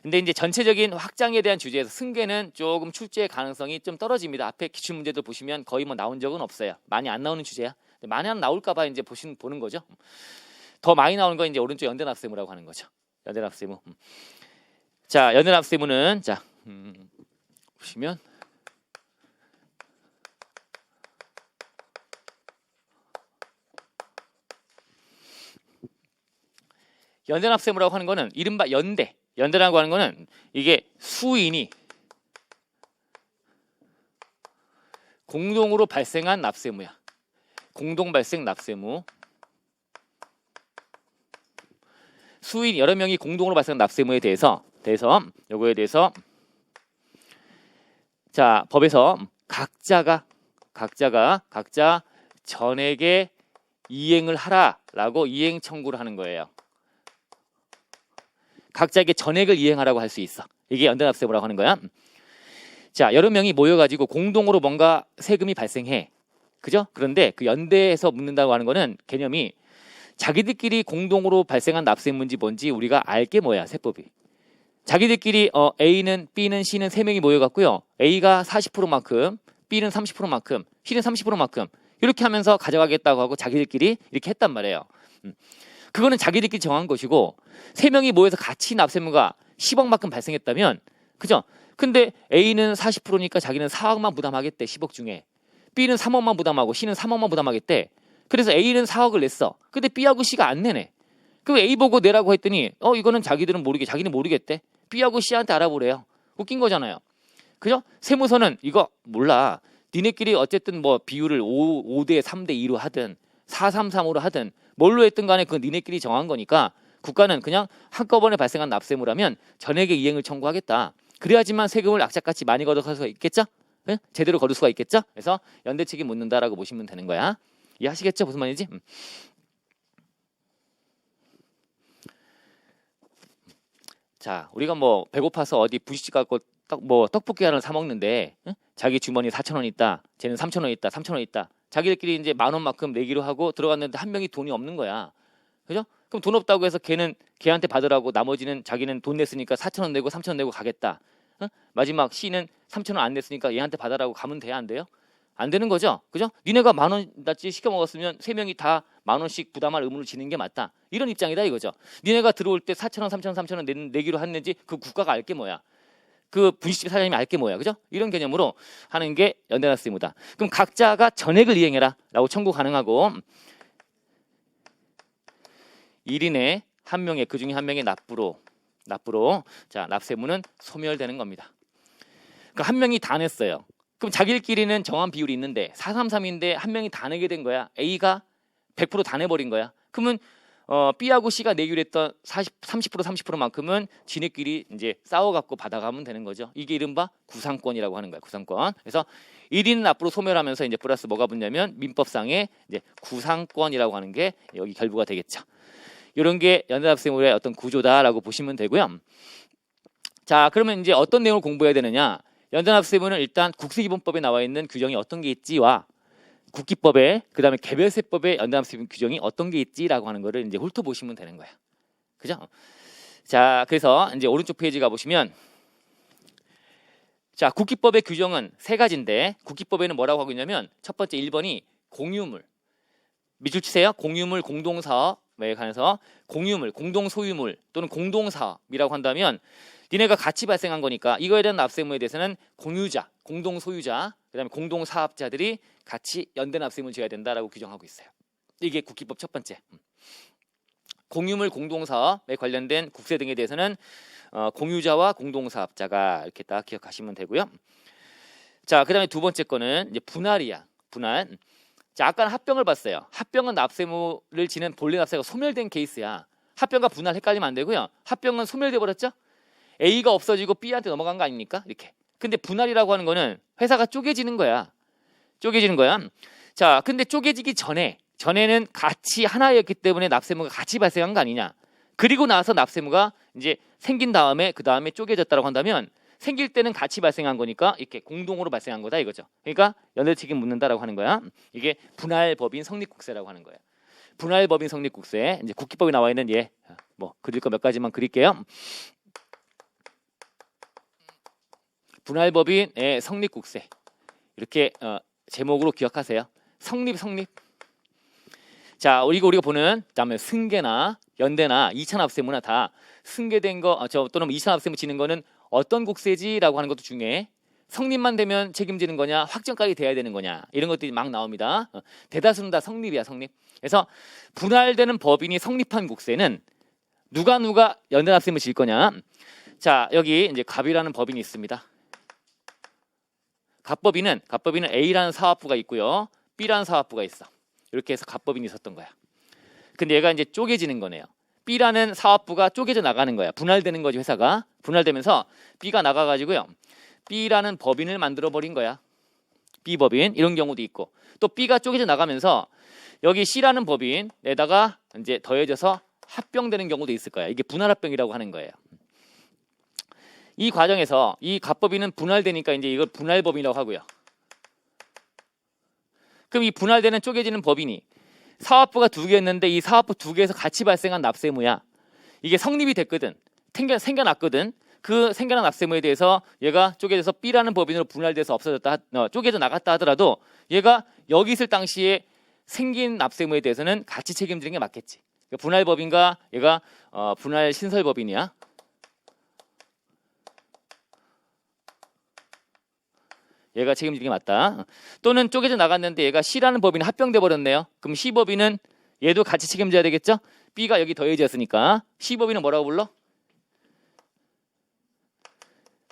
A: 근데 이제 전체적인 확장에 대한 주제에서 승계는 조금 출제 가능성이 좀 떨어집니다. 앞에 기출 문제들 보시면 거의 뭐 나온 적은 없어요. 많이 안 나오는 주제야. 많이 안 나올까봐 이제 보는 거죠. 더 많이 나오는 건 이제 오른쪽 연대납세무라고 하는 거죠. 연대납세무. 자, 연대납세무는 자 보시면 연대납세무라고 하는 거는 이른바 연대라고 하는 거는 이게 수인이 공동으로 발생한 납세무야. 공동 발생 납세무. 수인 여러 명이 공동으로 발생한 납세무에 대해서 요거에 대해서 자, 법에서 각자 전액에 이행을 하라라고 이행 청구를 하는 거예요. 각자에게 전액을 이행하라고 할 수 있어. 이게 연대납세무라고 하는 거야. 자, 여러 명이 모여가지고 공동으로 뭔가 세금이 발생해. 그죠? 그런데 그 연대에서 묻는다고 하는 거는 개념이 자기들끼리 공동으로 발생한 납세문지 뭔지 우리가 알게 뭐야, 세법이. 자기들끼리 A는 B는 C는 세 명이 모여갖고요. A가 40%만큼, B는 30%만큼, C는 30%만큼 이렇게 하면서 가져가겠다고 하고 자기들끼리 이렇게 했단 말이에요. 그거는 자기들끼리 정한 것이고 세 명이 모여서 같이 납세무가 10억만큼 발생했다면, 그죠? 근데 A는 40%니까 자기는 4억만 부담하겠대. 10억 중에. B는 3억만 부담하고 C는 3억만 부담하겠대. 그래서 A는 4억을 냈어. 근데 B하고 C가 안 내네. 그 A 보고 내라고 했더니 이거는 자기는 모르겠대. B하고 C한테 알아보래요. 웃긴 거잖아요. 그죠? 세무서는 이거 몰라. 니네끼리 어쨌든 뭐 비율을 5대 3대 2로 하든 4-3-3으로 하든 뭘로 했든 간에 그건 니네끼리 정한 거니까 국가는 그냥 한꺼번에 발생한 납세무라면 전액의 이행을 청구하겠다. 그래야지만 세금을 악착같이 많이 걷어갈 수가 있겠죠? 네? 제대로 거둘 수가 있겠죠? 그래서 연대 책임 묻는다라고 보시면 되는 거야. 이해하시겠죠? 무슨 말인지? 자, 우리가 뭐 배고파서 어디 분식집 가고 떡볶이 하나를 사 먹는데 자기 주머니에 4,000원 있다. 쟤는 3,000원 있다. 3,000원 있다. 자기들끼리 이제 10,000원만큼 내기로 하고 들어갔는데 한 명이 돈이 없는 거야. 그죠? 그럼 돈 없다고 해서 걔한테 받으라고 나머지는 자기는 돈 냈으니까 4,000원 내고 3,000원 내고 가겠다. 마지막 C는 3,000원 안 냈으니까 얘한테 받으라고 가면 돼야 안 돼요? 안 되는 거죠. 그죠? 니네가 10,000원어치 시켜 먹었으면 세 명이 다 10,000원씩 부담할 의무를 지는 게 맞다. 이런 입장이다 이거죠. 니네가 들어올 때 4,000원, 3,000원, 3,000원 내기로 했는지 그 국가가 알 게 뭐야. 그 분식집 사장님이 알 게 뭐야, 그죠? 이런 개념으로 하는 게 연대납세무다. 그럼 각자가 전액을 이행해라라고 청구 가능하고 1인에 한 명의 그 중에 한 명의 납부로 자 납세무는 소멸되는 겁니다. 그러니까 한 명이 다 냈어요. 그럼 자기들끼리는 정한 비율이 있는데 433인데 한 명이 다 내게 된 거야. A가 100% 다 내버린 거야. 그러면 B하고 C가 내기로 했던 30%만큼은 지네끼리 이제 싸워갖고 받아가면 되는 거죠. 이게 이른바 구상권이라고 하는 거야. 구상권. 그래서 1인 납부로 소멸하면서 이제 플러스 뭐가 붙냐면 민법상의 이제 구상권이라고 하는 게 여기 결부가 되겠죠. 이런 게 연대납세물의 어떤 구조다라고 보시면 되고요. 자, 그러면 이제 어떤 내용을 공부해야 되느냐? 연대납세물은 일단 국세기본법에 나와 있는 규정이 어떤 게 있지와 국기법에 그다음에 개별세법에 연대납세물 규정이 어떤 게 있지라고 하는 거를 이제 훑어보시면 되는 거야. 그죠? 자, 그래서 이제 오른쪽 페이지 가 보시면 자, 국기법의 규정은 세 가지인데 국기법에는 뭐라고 하고 있냐면 첫 번째 1번이 공유물. 밑줄 치세요. 공유물 공동사업에 관해서 공유물, 공동소유물 또는 공동사업이라고 한다면 니네가 같이 발생한 거니까 이거에 대한 납세무에 대해서는 공유자, 공동소유자, 그다음에 공동사업자들이 같이 연대납세무를 져야 된다라고 규정하고 있어요. 이게 국기법 첫 번째. 공유물 공동사업에 관련된 국세 등에 대해서는 공유자와 공동사업자가 이렇게 딱 기억하시면 되고요. 자, 그다음에 두 번째 거는 이제 분할이야. 분할. 자, 아까는 합병을 봤어요. 합병은 납세무를 지는 본래 납세가 소멸된 케이스야. 합병과 분할 헷갈리면 안 되고요. 합병은 소멸돼 버렸죠. A가 없어지고 B한테 넘어간 거 아닙니까? 이렇게. 근데 분할이라고 하는 거는 회사가 쪼개지는 거야. 쪼개지는 거야. 자, 근데 쪼개지기 전에는 같이 하나였기 때문에 납세무가 같이 발생한 거 아니냐. 그리고 나서 납세무가 이제 생긴 다음에 그 다음에 쪼개졌다고 한다면 생길 때는 같이 발생한 거니까 이렇게 공동으로 발생한 거다 이거죠. 그러니까 연대책임 묻는다라고 하는 거야. 이게 분할법인 성립국세라고 하는 거예요. 분할법인 성립국세. 이제 국기법에 나와 있는 뭐 그릴 거 몇 가지만 그릴게요. 분할법인의 성립국세. 이렇게 제목으로 기억하세요. 성립. 자, 우리가 보는 그다음에 승계나 연대나 2차 납세무나 다 승계된 거 또는 2차 납세무 지는 거는 어떤 국세지라고 하는 것도 중요해. 성립만 되면 책임지는 거냐, 확정까지 돼야 되는 거냐 이런 것들이 막 나옵니다. 대다수는 다 성립이야, 성립. 그래서 분할되는 법인이 성립한 국세는 누가 연대납세무 질 거냐. 자, 여기 이제 갑이라는 법인이 있습니다. 갑법인은 A라는 사업부가 있고요, B라는 사업부가 있어. 이렇게 해서 갑법인이 있었던 거야. 근데 얘가 이제 쪼개지는 거네요. B라는 사업부가 쪼개져 나가는 거야. 분할되는 거지, 회사가. 분할되면서 B가 나가가지고요, B라는 법인을 만들어 버린 거야. B법인. 이런 경우도 있고, 또 B가 쪼개져 나가면서 여기 C라는 법인에다가 이제 더해져서 합병되는 경우도 있을 거야. 이게 분할합병이라고 하는 거예요. 이 과정에서 이 갑법인은 분할되니까 이제 이걸 분할법인이라고 하고요. 그럼 이 분할되는 쪼개지는 법인이 사업부가 두 개였는데 이 사업부 두 개에서 같이 발생한 납세무야. 이게 성립이 됐거든. 생겨났거든. 그 생겨난 납세무에 대해서 얘가 쪼개져서 B라는 법인으로 분할돼서 쪼개져 나갔다 하더라도 얘가 여기 있을 당시에 생긴 납세무에 대해서는 같이 책임지는 게 맞겠지. 그러니까 분할법인과 얘가 분할 신설법인이야. 얘가 책임지는 게 맞다. 또는 쪼개져 나갔는데 얘가 C라는 법인이 합병돼 버렸네요. 그럼 C법인은 얘도 같이 책임져야 되겠죠? B가 여기 더해졌으니까 C법인은 뭐라고 불러?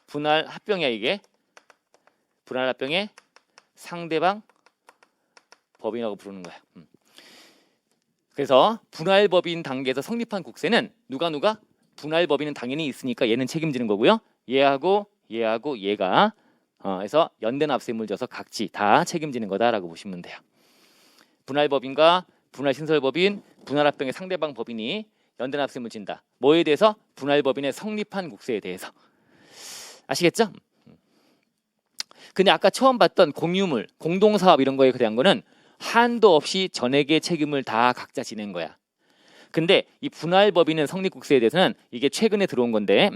A: 분할합병이야, 이게. 분할합병의 상대방 법인이라고 부르는 거야. 그래서 분할법인 단계에서 성립한 국세는 누가 분할법인은 당연히 있으니까 얘는 책임지는 거고요. 얘하고 얘가 해서 연대납세무를 져서 각지 다 책임지는 거다라고 보시면 돼요. 분할법인과 분할신설법인, 분할합병의 상대방 법인이 연대납세무를 진다. 뭐에 대해서? 분할법인의 성립한 국세에 대해서. 아시겠죠? 근데 아까 처음 봤던 공유물, 공동사업 이런 거에 대한 거는 한도 없이 전액의 책임을 다 각자 지는 거야. 근데 이 분할법인은 성립국세에 대해서는 이게 최근에 들어온 건데,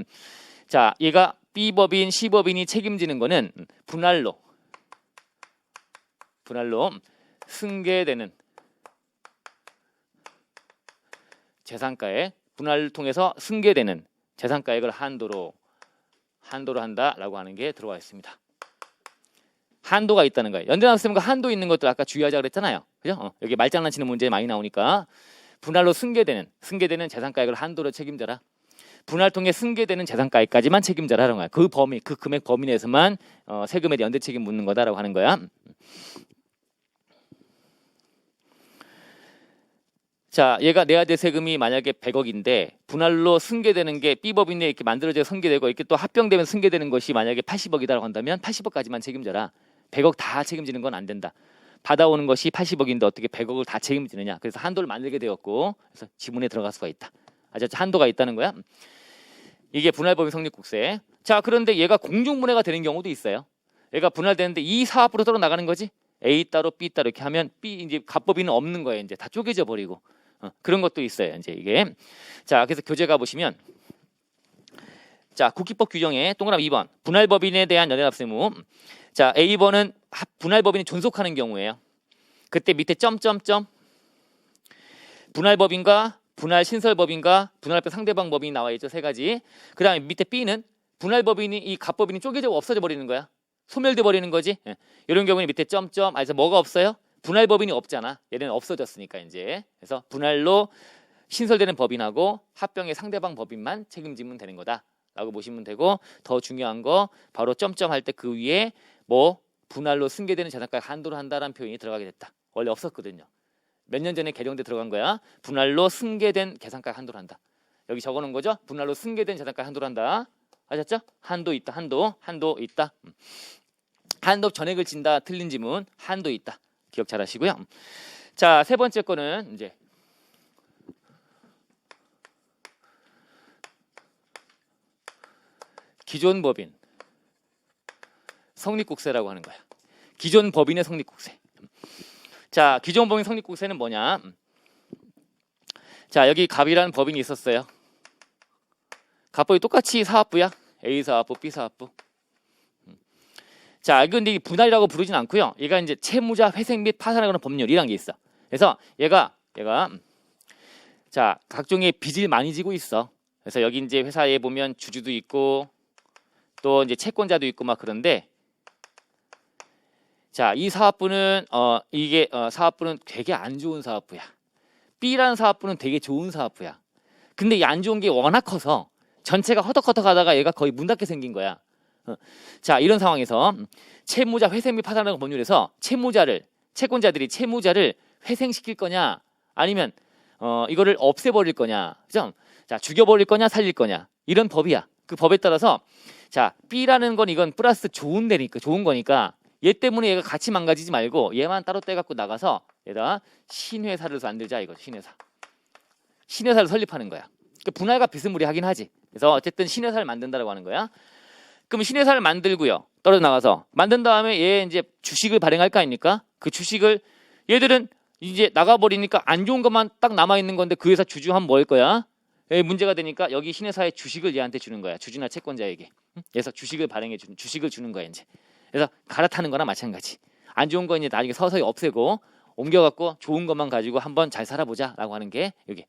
A: 자, 얘가 B법인, C법인이 책임지는 거는 분할로 승계되는 재산가액, 분할을 통해서 승계되는 재산가액을 한도로 한도로 한다라고 하는 게 들어와 있습니다. 한도가 있다는 거예요. 연대납세문과 한도 있는 것들 아까 주의하자 그랬잖아요. 그죠? 여기 말장난치는 문제 많이 나오니까 분할로 승계되는 재산가액을 한도로 책임져라. 분할 통해 승계되는 재산가액까지만 책임져라라는 거야. 그 범위, 그 금액 범위 내에서만 세금에 대한 연대 책임 묻는 거다라고 하는 거야. 자, 얘가 내야 될 세금이 만약에 100억인데 분할로 승계되는 게 B법인에 이렇게 만들어져 승계되고 이렇게 또 합병되면 승계되는 것이 만약에 80억이다라고 한다면 80억까지만 책임져라. 100억 다 책임지는 건 안 된다. 받아오는 것이 80억인데 어떻게 100억을 다 책임지느냐. 그래서 한도를 만들게 되었고 그래서 지문에 들어갈 수가 있다. 아셨죠? 한도가 있다는 거야. 이게 분할법인 성립국세. 자, 그런데 얘가 공중분해가 되는 경우도 있어요. 얘가 분할되는데 이 사업으로 떨어 나가는 거지. A 따로 B 따로 이렇게 하면 B 이제 갑법인은 없는 거예요. 이제 다 쪼개져 버리고. 그런 것도 있어요. 이제 이게. 자, 그래서 교재 가 보시면 자, 국기법 규정에 동그라미 2번. 분할법인에 대한 연회납세무. 자, A번은 분할법인이 존속하는 경우예요. 그때 밑에 점점점 분할법인과 분할신설법인과 분할법 상대방 법인이 나와 있죠. 세 가지. 그 다음에 밑에 B는 분할법인이 이 갑법인이 쪼개져 없어져 버리는 거야. 소멸돼 버리는 거지. 예. 이런 경우는 밑에 점점. 그래서 뭐가 없어요? 분할법인이 없잖아. 얘는 없어졌으니까 이제. 그래서 분할로 신설되는 법인하고 합병의 상대방 법인만 책임지면 되는 거다라고 보시면 되고 더 중요한 거 바로 점점 할 때 그 위에 뭐 분할로 승계되는 재산가액 한도로 한다라는 표현이 들어가게 됐다. 원래 없었거든요. 몇 년 전에 개정돼 들어간 거야. 분할로 승계된 계산가액 한도로 한다. 여기 적어놓은 거죠. 분할로 승계된 재산가액 한도로 한다. 아셨죠? 한도 있다. 한도 있다. 한도 전액을 진다. 틀린 지문 한도 있다. 기억 잘 하시고요. 자, 세 번째 거는 이제 기존 법인 성립국세라고 하는 거야. 기존 법인의 성립국세. 자, 기존 법인 성립국세는 뭐냐? 자, 여기 갑이라는 법인이 있었어요. 갑법이 똑같이 사업부야. A 사업부, B 사업부. 자, 이건 근데 분할이라고 부르진 않고요. 얘가 이제 채무자 회생 및 파산에 관한 법률이라는 게 있어. 그래서 얘가 자, 각종의 빚을 많이 지고 있어. 그래서 여기 이제 회사에 보면 주주도 있고 또 이제 채권자도 있고 막 그런데 자, 이 사업부는 사업부는 되게 안 좋은 사업부야. B라는 사업부는 되게 좋은 사업부야. 근데 이 안 좋은 게 워낙 커서 전체가 허덕허덕하다가 얘가 거의 문 닫게 생긴 거야. 자, 이런 상황에서 채무자 회생 및 파산이라는 법률에서 채권자들이 채무자를 회생시킬 거냐 아니면 이거를 없애버릴 거냐, 그죠? 자, 죽여버릴 거냐 살릴 거냐 이런 법이야. 그 법에 따라서 자, B라는 건 이건 플러스 좋은 거니까 얘 때문에 얘가 같이 망가지지 말고 얘만 따로 떼갖고 나가서 얘다 신회사를 만들자 이거. 신회사를 설립하는 거야. 그러니까 분할과 비스무리하긴 하지. 그래서 어쨌든 신회사를 만든다라고 하는 거야. 그럼 신회사를 만들고요. 떨어져 나가서 만든 다음에 얘 이제 주식을 발행할 거 아닙니까? 그 주식을 얘들은 이제 나가버리니까 안 좋은 것만 딱 남아있는 건데 그 회사 주주하면 뭘 거야? 문제가 되니까 여기 신회사의 주식을 얘한테 주는 거야. 주주나 채권자에게. 그래서 주식을 주식을 주는 거야 이제. 그래서 갈아타는 거나 마찬가지. 안 좋은 거 이제 나중에 서서히 없애고 옮겨갖고 좋은 것만 가지고 한번 잘 살아보자라고 하는 게 여기.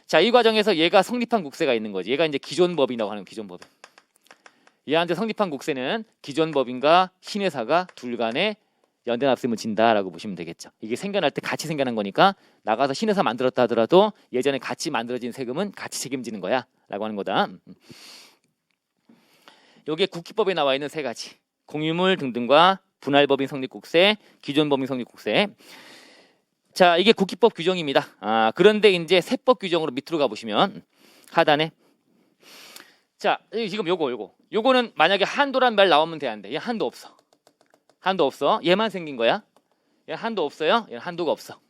A: 자, 이 과정에서 얘가 성립한 국세가 있는 거지. 얘가 이제 기존 법인이라고 하는 기존 법인. 얘한테 성립한 국세는 기존 법인과 신회사가 둘 간에 연대납세금을 진다라고 보시면 되겠죠. 이게 생겨날 때 같이 생겨난 거니까 나가서 신회사 만들었다 하더라도 예전에 같이 만들어진 세금은 같이 책임지는 거야 라고 하는 거다. 요게 국기법에 나와 있는 세 가지. 공유물 등등과 분할법인 성립국세, 기존 법인 성립국세. 자, 이게 국기법 규정입니다. 그런데 이제 세법 규정으로 밑으로 가보시면 하단에 자, 지금 요거는 만약에 한도란 말 나오면 돼 안 돼? 얘 한도 없어. 한도 없어. 얘만 생긴 거야. 얘 한도 없어요. 얘 한도가 없어.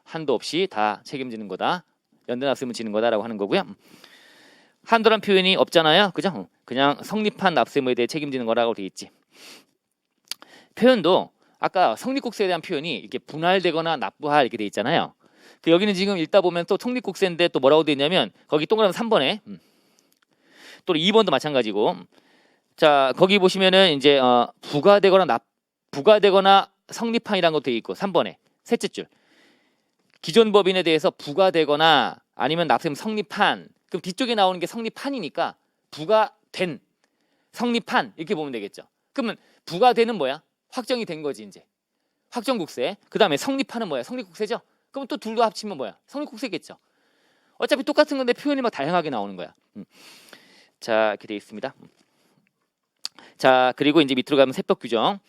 A: 한도 없이 다 책임지는 거다. 연대납세금을 지는 거다라고 하는 거고요. 한도란 표현이 없잖아요. 그죠? 그냥 성립한 납세무에 대해 책임지는 거라고 돼 있지. 표현도 아까 성립국세에 대한 표현이 이렇게 분할되거나 납부할 이렇게 돼 있잖아요. 여기는 지금 읽다 보면 또 성립국세인데 또 뭐라고 돼 있냐면 거기 동그라미 3번에 또 2번도 마찬가지고 자, 거기 보시면은 이제 부과되거나 성립한이라는 것도 돼 있고 3번에 셋째 줄 기존 법인에 대해서 부과되거나 아니면 납세금 성립한 그럼 뒤쪽에 나오는 게 성립한이니까 부과된, 성립한 이렇게 보면 되겠죠. 그러면 부과되는 뭐야? 확정이 된 거지 이제. 확정국세. 그 다음에 성립한은 뭐야? 성립국세죠. 그럼 또 둘도 합치면 뭐야? 성립국세겠죠. 어차피 똑같은 건데 표현이 막 다양하게 나오는 거야. 자, 이렇게 돼 있습니다. 자, 그리고 이제 밑으로 가면 세법 규정.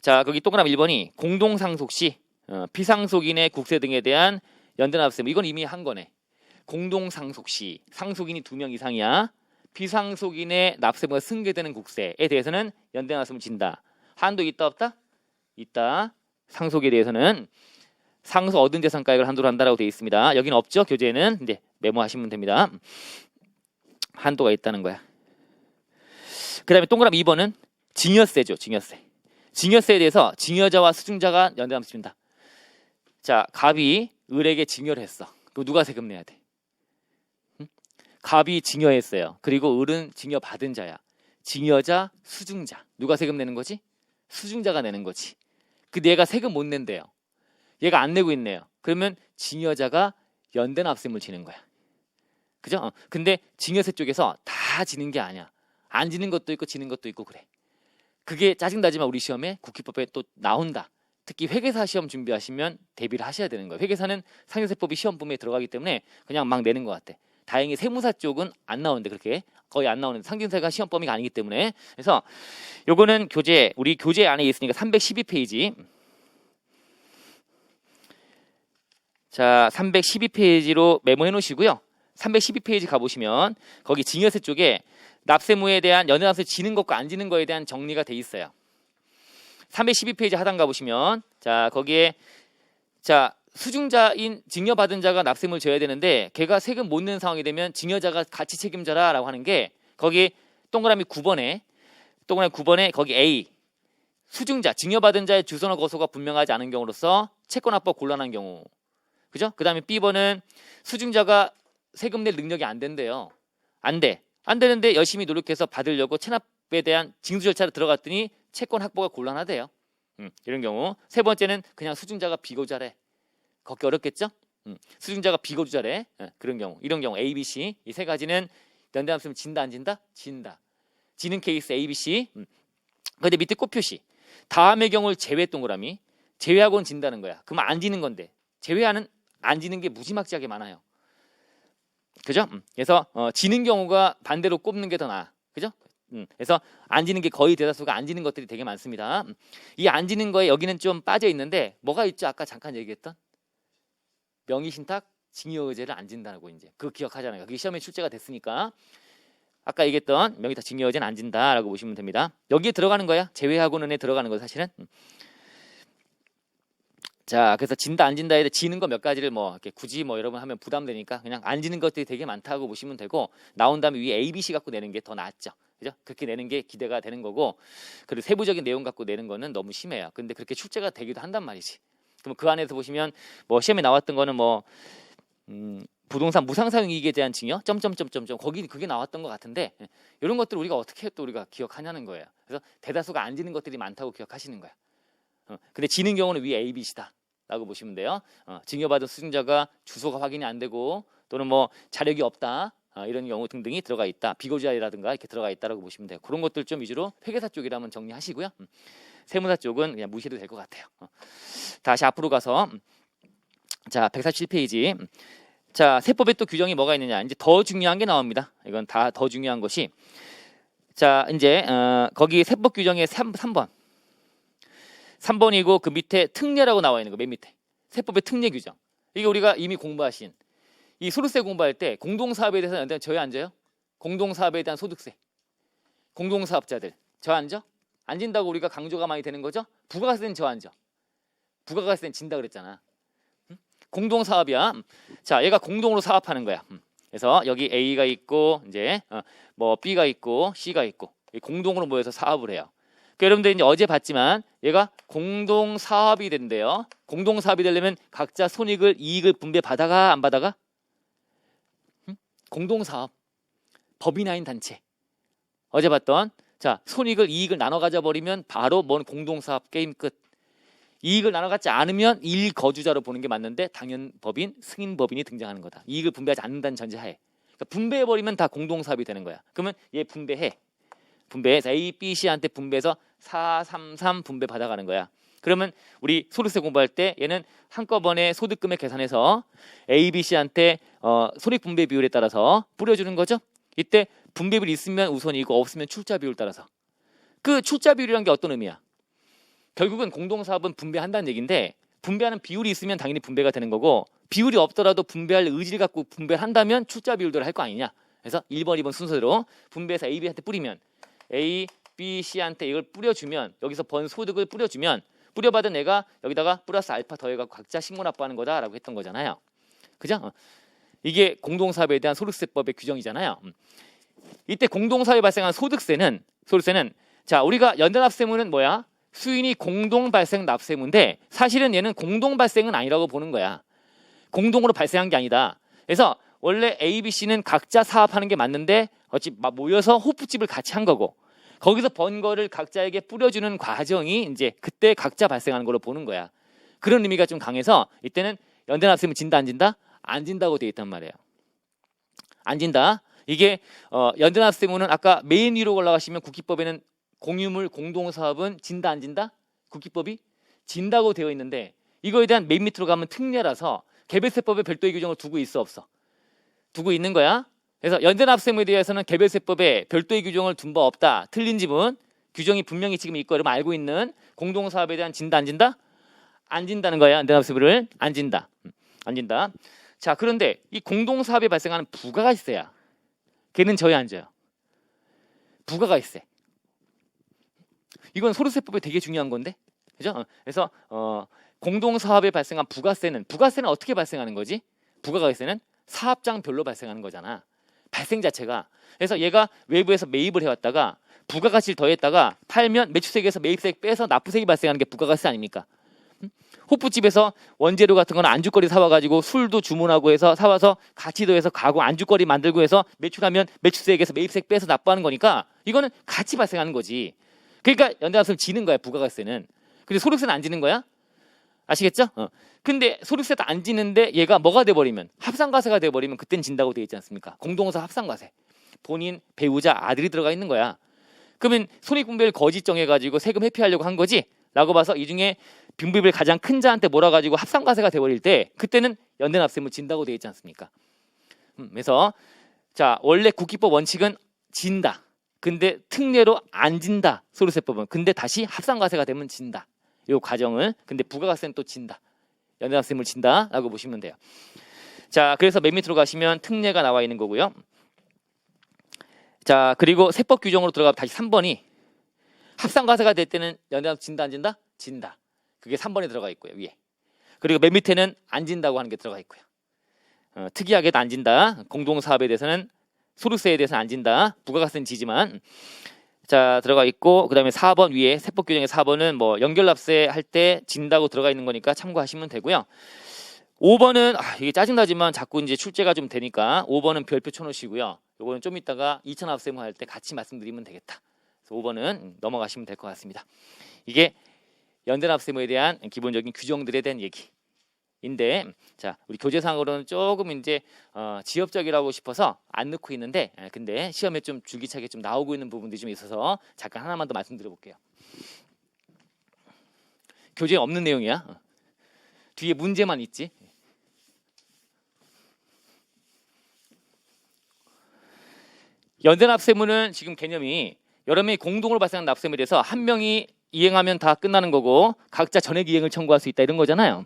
A: 자, 거기 동그라미 1번이 공동상속 시 피상속인의 국세 등에 대한 연대납세. 이건 이미 한 거네. 공동상속 시 상속인이 2명 이상이야. 피상속인의 납세무가 승계되는 국세에 대해서는 연대납세를 진다. 한도 있다 없다? 있다. 상속에 대해서는 상속 얻은 재산가액을 한도로 한다라고 되어 있습니다. 여기는 없죠. 교재에는 이제 메모하시면 됩니다. 한도가 있다는 거야. 그 다음에 동그라미 2번은 증여세죠. 증여세. 증여세에 대해서 증여자와 수증자가 연대납세 준다. 자, 갑이 을에게 증여를 했어. 그럼 누가 세금 내야 돼? 갑이 증여했어요. 그리고 을은 증여받은 자야. 증여자, 수증자. 누가 세금 내는 거지? 수증자가 내는 거지. 그 얘가 세금 못 낸대요. 얘가 안 내고 있네요. 그러면 증여자가 연대납세금을 지는 거야. 그죠? 근데 증여세 쪽에서 다 지는 게 아니야. 안 지는 것도 있고 지는 것도 있고 그래. 그게 짜증나지만 우리 시험에 국기법에 또 나온다. 특히 회계사 시험 준비하시면 대비를 하셔야 되는 거예요. 회계사는 상여세법이 시험 범위에 들어가기 때문에 그냥 막 내는 것 같아. 다행히 세무사 쪽은 안 나오는데 그렇게 거의 안 나오는데 상증세가 시험 범위가 아니기 때문에 그래서 요거는 교재 우리 교재 안에 있으니까 312페이지 자 312페이지로 메모해 놓으시고요. 312페이지 가보시면 거기 증여세 쪽에 납세무에 대한 연회납세 지는 것과 안 지는 거에 대한 정리가 돼 있어요. 312페이지 하단 가보시면 자 거기에 자 수증자인 증여받은 자가 납세금을 져야 되는데 걔가 세금 못 내는 상황이 되면 증여자가 같이 책임져라라고 하는 게 거기 동그라미 9번에 거기 A 수증자 증여받은 자의 주소나 거소가 분명하지 않은 경우로서 채권합법 곤란한 경우 그죠? 그 다음에 B번은 수증자가 세금 낼 능력이 안 된대요. 안 되는데 열심히 노력해서 받으려고 체납에 대한 징수 절차로 들어갔더니 채권 확보가 곤란하대요. 이런 경우. 세 번째는 그냥 수증자가 비고자래. 걷기 어렵겠죠? 수증자가 비고자래. 그런 경우. 이런 경우 A, B, C 이 세 가지는 연대납세면 진다 안 진다? 진다. 지는 케이스 A, B, C. 근데 밑에 꽃표시. 다음의 경우를 제외 동그라미. 제외하고는 진다는 거야. 그러면 안 지는 건데 제외하는 안 지는 게 무지막지하게 많아요. 그죠? 그래서 지는 경우가 반대로 꼽는 게 더 나아. 그죠? 그래서 안 지는 게 거의 대다수가 안 지는 것들이 되게 많습니다. 이 안 지는 거에 여기는 좀 빠져 있는데 뭐가 있죠? 아까 잠깐 얘기했던 명의신탁 징여의제를 안 진다고 이제 그거 기억하잖아요. 그게 시험에 출제가 됐으니까 아까 얘기했던 명의신탁 징여의제는 안 진다라고 보시면 됩니다. 여기에 들어가는 거야. 제외하고는 들어가는 거 사실은. 자, 그래서 진다 안 진다에 대해 지는 거 몇 가지를 뭐 이렇게 굳이 뭐 여러분 하면 부담되니까 그냥 안 지는 것들이 되게 많다고 보시면 되고 나온 다음에 위에 A, B, C 갖고 내는 게 더 낫죠. 그죠? 그렇게 내는 게 기대가 되는 거고 그리고 세부적인 내용 갖고 내는 거는 너무 심해요. 근데 그렇게 출제가 되기도 한단 말이지. 그럼 그 안에서 보시면 뭐 시험에 나왔던 거는 뭐 부동산 무상사용이익에 대한 징여 점점점점점 거기 그게 나왔던 것 같은데 이런 것들 우리가 어떻게 또 우리가 기억하냐는 거예요. 그래서 대다수가 안 지는 것들이 많다고 기억하시는 거야. 근데 지는 경우는 위에 A, B, C다 라고 보시면 돼요. 증여받은 수증자가 주소가 확인이 안 되고 또는 뭐 자력이 없다 이런 경우 등등이 들어가 있다. 비고자라든가 이렇게 들어가 있다라고 보시면 돼요. 그런 것들 좀 위주로 회계사 쪽이라면 정리하시고요. 세무사 쪽은 그냥 무시해도 될 것 같아요. 다시 앞으로 가서 자 147페이지 자 세법에 또 규정이 뭐가 있느냐 이제 더 중요한 게 나옵니다. 이건 다 더 중요한 것이 자 이제 거기 세법 규정의 3번이고 그 밑에 특례라고 나와 있는 거 맨 밑에 세법의 특례 규정 이게 우리가 이미 공부하신 이 소득세 공부할 때 공동사업에 대해서 연대는 저희 앉아요? 공동사업에 대한 소득세 공동사업자들 저 앉아? 안 진다고 우리가 강조가 많이 되는 거죠? 부가가세는 저 앉아 부가가세는 진다 그랬잖아. 공동사업이야. 자 얘가 공동으로 사업하는 거야. 그래서 여기 A가 있고 이제 뭐 B가 있고 C가 있고 공동으로 모여서 사업을 해요. 여러분들 이제 어제 봤지만 얘가 공동 사업이 된대요. 공동 사업이 되려면 각자 손익을 이익을 분배 받아가 안 받아가? 공동 사업 법인 아닌 단체 어제 봤던 자 손익을 이익을 나눠 가져 버리면 바로 뭔 공동 사업 게임 끝. 이익을 나눠 갖지 않으면 일 거주자로 보는 게 맞는데 당연 법인 승인 법인이 등장하는 거다. 이익을 분배하지 않는다는 전제하에. 분배해 버리면 다 공동사업이 되는 거야. 그러면 얘 분배해서 A, B, C한테 분배해서 4, 3, 3 분배 받아가는 거야. 그러면 우리 소득세 공부할 때 얘는 한꺼번에 소득금액 계산해서 A, B, C한테 손익 분배 비율에 따라서 뿌려주는 거죠. 이때 분배 비율이 있으면 우선이고 없으면 출자 비율 따라서. 그 출자 비율이란 게 어떤 의미야? 결국은 공동사업은 분배한다는 얘기인데 분배하는 비율이 있으면 당연히 분배가 되는 거고 비율이 없더라도 분배할 의지를 갖고 분배를 한다면 출자 비율대로 할 거 아니냐. 그래서 1번, 2번 순서대로 분배해서 A, B한테 뿌리면 A, B, C한테 이걸 뿌려주면 여기서 번 소득을 뿌려주면 뿌려받은 애가 여기다가 플러스 알파 더해갖고 각자 신고 납부하는 거다라고 했던 거잖아요. 그죠? 이게 공동사업에 대한 소득세법의 규정이잖아요. 이때 공동사업에 발생한 소득세는 자 우리가 연대납세무는 뭐야? 수인이 공동 발생 납세무인데 사실은 얘는 공동 발생은 아니라고 보는 거야. 공동으로 발생한 게 아니다. 그래서 원래 A, B, C는 각자 사업하는 게 맞는데 어찌 모여서 호프집을 같이 한 거고 거기서 번 거를 각자에게 뿌려주는 과정이 이제 그때 각자 발생하는 걸로 보는 거야. 그런 의미가 좀 강해서 이때는 연대납세무 진다 안 진다? 안 진다고 되어 있단 말이에요. 안 진다. 이게 연대납세무는 아까 메인 위로 올라가시면 국기법에는 공유물 공동사업은 진다 안 진다? 국기법이 진다고 되어 있는데 이거에 대한 맨 밑으로 가면 특례라서 개별세법에 별도의 규정을 두고 있어 없어? 두고 있는 거야. 그래서 연대납세무에 대해서는 개별세법에 별도의 규정을 둔 바 없다. 틀린 지분 규정이 분명히 지금 있고 여러분 알고 있는 공동사업에 대한 진다 안 진다? 안 진다는 거야. 연대납세무를 안 진다. 안 진다. 자 그런데 이 공동사업에 발생하는 부가가치세야. 걔는 저에 앉아요. 부가가치세. 이건 소득세법에 되게 중요한 건데, 그죠? 그래서 공동사업에 발생한 부가세는 어떻게 발생하는 거지? 부가가치세는 사업장별로 발생하는 거잖아. 발생 자체가. 그래서 얘가 외부에서 매입을 해왔다가 부가가치를 더했다가 팔면 매출세액에서 매입세액 빼서 납부세액이 발생하는 게 부가가치세 아닙니까? 호프집에서 원재료 같은 거는 안주거리 사와가지고 술도 주문하고 해서 사와서 같이 더해서 가고 안주거리 만들고 해서 매출하면 매출세액에서 매입세액 빼서 납부하는 거니까 이거는 같이 발생하는 거지. 그러니까 연대납세를 지는 거야 부가가치세는. 근데 소득세는 안 지는 거야. 아시겠죠? 근데 소득세도 안 지는데 얘가 뭐가 돼버리면 합산과세가 돼버리면 그땐 진다고 되어 있지 않습니까? 공동사 합산과세. 본인 배우자 아들이 들어가 있는 거야. 그러면 손익분배를 거짓 정해가지고 세금 회피하려고 한 거지? 라고 봐서 이 중에 빈부입을 가장 큰 자한테 몰아가지고 합산과세가 돼버릴 때 그때는 연대납세무 진다고 되어 있지 않습니까? 그래서 자 원래 국기법 원칙은 진다. 근데 특례로 안 진다. 소득세법은. 근데 다시 합산과세가 되면 진다. 이 과정을. 근데 부가가세는 또 진다. 연대납세무를 진다라고 보시면 돼요. 자, 그래서 맨 밑으로 가시면 특례가 나와 있는 거고요. 자, 그리고 세법 규정으로 들어가면 다시 3번이 합산과세가 될 때는 연대납세 진다 안 진다? 진다. 그게 3번에 들어가 있고요. 위에. 그리고 맨 밑에는 안 진다고 하는 게 들어가 있고요. 특이하게도 안 진다. 공동사업에 대해서는 소득세에 대해서는 안 진다. 부가가세는 지지만. 자 들어가 있고 그 다음에 4번 위에 세법 규정의 4번은 뭐 연결납세 할 때 진다고 들어가 있는 거니까 참고하시면 되고요. 5번은 이게 짜증나지만 자꾸 이제 출제가 좀 되니까 5번은 별표 쳐놓으시고요. 요거는 좀 이따가 2차 납세무 할 때 같이 말씀드리면 되겠다. 그래서 5번은 넘어가시면 될 것 같습니다. 이게 연대납세무에 대한 기본적인 규정들에 대한 얘기인데 자 우리 교재상으로는 조금 이제 지엽적이라고 싶어서 안 넣고 있는데 근데 시험에 좀 줄기차게 좀 나오고 있는 부분들이 좀 있어서 잠깐 하나만 더 말씀드려 볼게요. 교재에 없는 내용이야. 뒤에 문제만 있지. 연대납세무는 지금 개념이 여러 명이 공동으로 발생한 납세무에 대해서 한 명이 이행하면 다 끝나는 거고 각자 전액 이행을 청구할 수 있다 이런 거잖아요.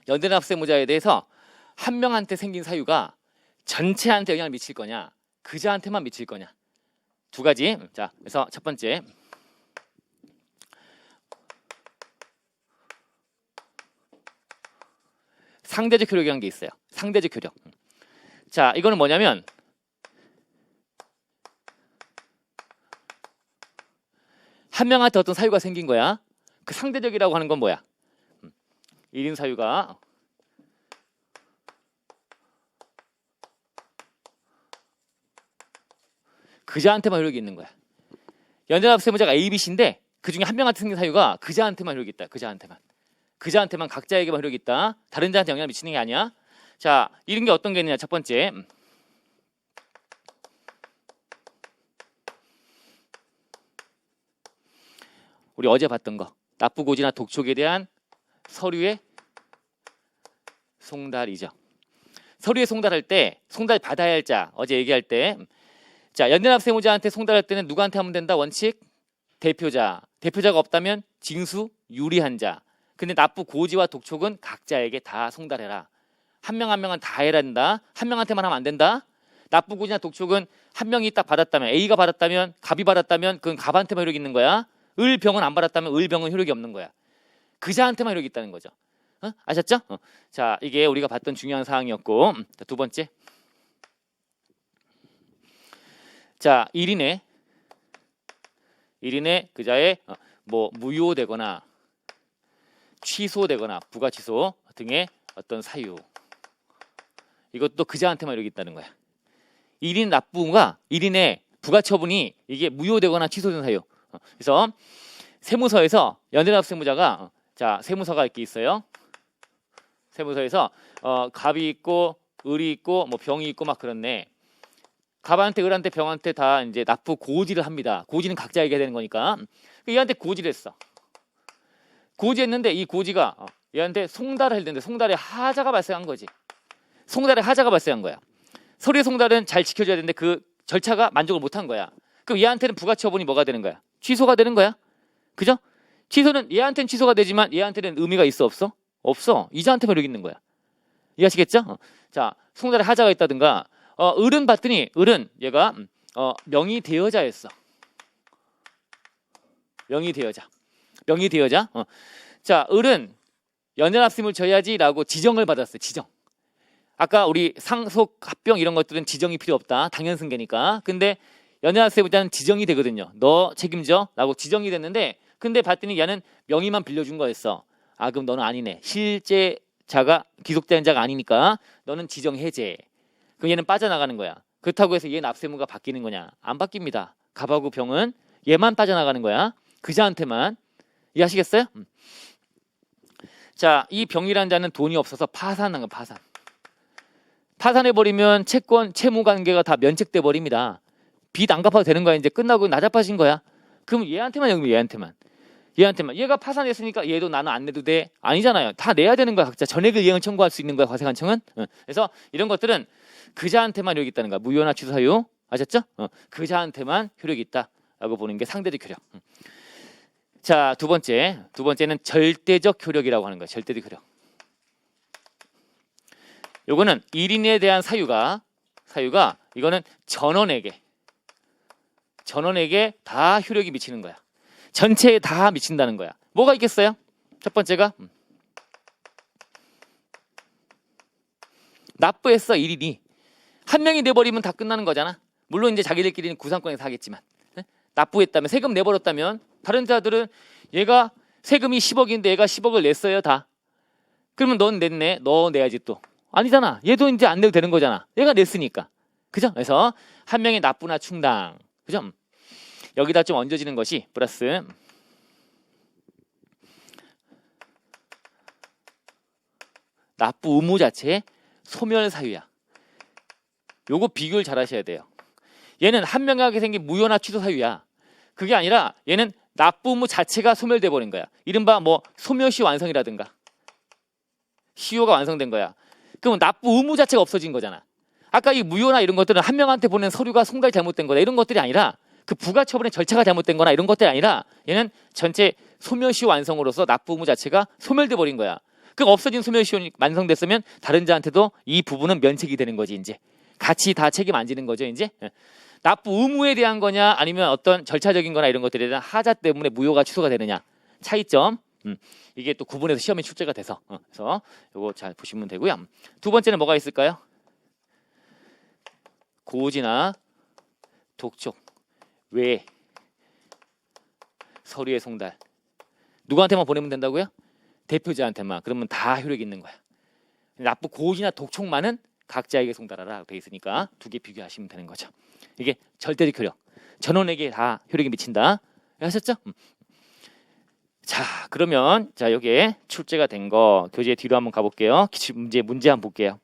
A: 연대납세무자에 대해서 한 명한테 생긴 사유가 전체한테 영향을 미칠 거냐 그자한테만 미칠 거냐 두 가지. 자 그래서 첫 번째 상대적 효력이라는 게 있어요. 상대적 효력. 자 이거는 뭐냐면 한 명한테 어떤 사유가 생긴 거야. 그 상대적이라고 하는 건 뭐야? 1인 사유가 그자한테만 효력이 있는 거야. 연대납세무자가 A, B, C인데 그 중에 한 명한테 생긴 사유가 그자한테만 효력이 있다. 그자한테만 각자에게만 효력이 있다. 다른 자한테 영향을 미치는 게 아니야. 자, 이런 게 어떤 게 있느냐. 첫 번째, 우리 어제 봤던 거, 납부고지나 독촉에 대한 서류의 송달이죠. 서류에 송달할 때 송달 받아야 할 자, 어제 얘기할 때, 자, 연대납세무자한테 송달할 때는 누구한테 하면 된다? 원칙 대표자. 대표자가 없다면 징수 유리한 자. 근데 납부고지와 독촉은 각자에게 다 송달해라. 한 명 한 명은 다 해야 된다. 한 명한테만 하면 안 된다. 납부고지나 독촉은 한 명이 딱 받았다면, A가 받았다면, 갑이 받았다면 그건 갑한테만 효력이 있는 거야. 을병은 안 받았다면 을병은 효력이 없는 거야. 그자한테만 효력이 있다는 거죠. 아셨죠? 자, 이게 우리가 봤던 중요한 사항이었고, 자, 두 번째. 자, 1인의 그자의 뭐 무효되거나 취소되거나 부가취소 등의 어떤 사유, 이것도 그자한테만 효력이 있다는 거야. 1인 납부가 1인의 부가처분이 이게 무효되거나 취소된 사유. 그래서 세무서에서 연대납세무자가 자, 세무서가 이렇게 있어요. 세무서에서 갑이 있고 을이 있고 뭐 병이 있고 막 그렇네. 갑한테 을한테 병한테 다 이제 납부 고지를 합니다. 고지는 각자에게 되는 거니까. 얘한테 고지를 했어. 고지했는데 이 고지가 얘한테 송달을 해야 되는데 송달에 하자가 발생한 거지. 송달에 하자가 발생한 거야. 서류의 송달은 잘 지켜줘야 되는데 그 절차가 만족을 못한 거야. 그럼 얘한테는 부가처분이 뭐가 되는 거야? 취소가 되는 거야. 그죠? 취소는 얘한테는 취소가 되지만 얘한테는 의미가 있어 없어? 없어. 이자한테만 효력이 있는 거야. 이해하시겠죠? 자, 송달에 하자가 있다든가 을은 봤더니 을은 얘가 명의 대여자였어. 명의 대여자. 자, 을은 연대납세금을 져야지라고 지정을 받았어요. 지정. 아까 우리 상속, 합병 이런 것들은 지정이 필요 없다. 당연승계니까. 근데 연대납세무자는 지정이 되거든요. 너 책임져 라고 지정이 됐는데 근데 봤더니 얘는 명의만 빌려준 거였어. 아, 그럼 너는 아니네. 실제자가 기속된 자가 아니니까 너는 지정 해제. 그럼 얘는 빠져나가는 거야. 그렇다고 해서 얘 납세무가 바뀌는 거냐? 안 바뀝니다. 갑하고 병은 얘만 빠져나가는 거야. 그자한테만. 이해하시겠어요? 자, 이 병이라는 자는 돈이 없어서 파산한 거. 파산해버리면 채권, 채무관계가 다 면책돼 버립니다. 빚 안 갚아도 되는 거야. 이제 끝나고 나자빠진 거야. 그럼 얘한테만 연금, 얘한테만. 얘가 파산했으니까 얘도 나는 안 내도 돼. 아니잖아요. 다 내야 되는 거야. 각자 전액을 이행을 청구할 수 있는 거야. 과세관청은. 그래서 이런 것들은 그자한테만 효력이 있다는 거야. 무효나 취소 사유. 아셨죠? 그자한테만 효력이 있다라고 보는 게 상대적 효력. 자, 두 번째는 절대적 효력이라고 하는 거예요. 절대적 효력. 요거는 1인에 대한 사유가 이거는 전원에게 다 효력이 미치는 거야. 전체에 다 미친다는 거야. 뭐가 있겠어요? 첫 번째가 납부했어. 1인이 한 명이 내버리면 다 끝나는 거잖아. 물론 이제 자기들끼리는 구상권에서 하겠지만 납부했다면, 세금 내버렸다면 다른 자들은 얘가 세금이 10억인데 얘가 10억을 냈어요. 다. 그러면 넌 냈네. 너 내야지 또. 아니잖아. 얘도 이제 안 내도 되는 거잖아. 얘가 냈으니까. 그죠? 그래서 한 명의 납부나 충당. 그죠? 여기다 좀 얹어지는 것이 플러스 납부 의무 자체의 소멸 사유야. 요거 비교를 잘 하셔야 돼요. 얘는 한 명하게 생긴 무효나 취소 사유야. 그게 아니라 얘는 납부 의무 자체가 소멸돼 버린 거야. 이른바 뭐 소멸시 완성이라든가 시효가 완성된 거야. 그럼 납부 의무 자체가 없어진 거잖아. 아까 이 무효나 이런 것들은 한 명한테 보낸 서류가 송달이 잘못된 거다. 이런 것들이 아니라 그 부가처분의 절차가 잘못된 거나 이런 것들이 아니라 얘는 전체 소멸시 완성으로서 납부 의무 자체가 소멸돼 버린 거야. 그 없어진 소멸시 완성됐으면 다른 자한테도 이 부분은 면책이 되는 거지. 이제 같이 다 책임 안 지는 거죠. 이제 납부 의무에 대한 거냐 아니면 어떤 절차적인 거나 이런 것들에 대한 하자 때문에 무효가 취소가 되느냐. 차이점. 이게 또 구분해서 시험에 출제가 돼서 그래서 이거 잘 보시면 되고요. 두 번째는 뭐가 있을까요? 고지나 독촉 외 서류의 송달. 누구한테만 보내면 된다고요? 대표자한테만. 그러면 다 효력이 있는 거야. 납부 고지나 독촉만은 각자에게 송달하라 돼 있으니까 두 개 비교하시면 되는 거죠. 이게 절대적 효력. 전원에게 다 효력이 미친다. 하셨죠? 자, 그러면 자 여기에 출제가 된 거 교재 뒤로 한번 가볼게요. 기출 문제 한번 볼게요.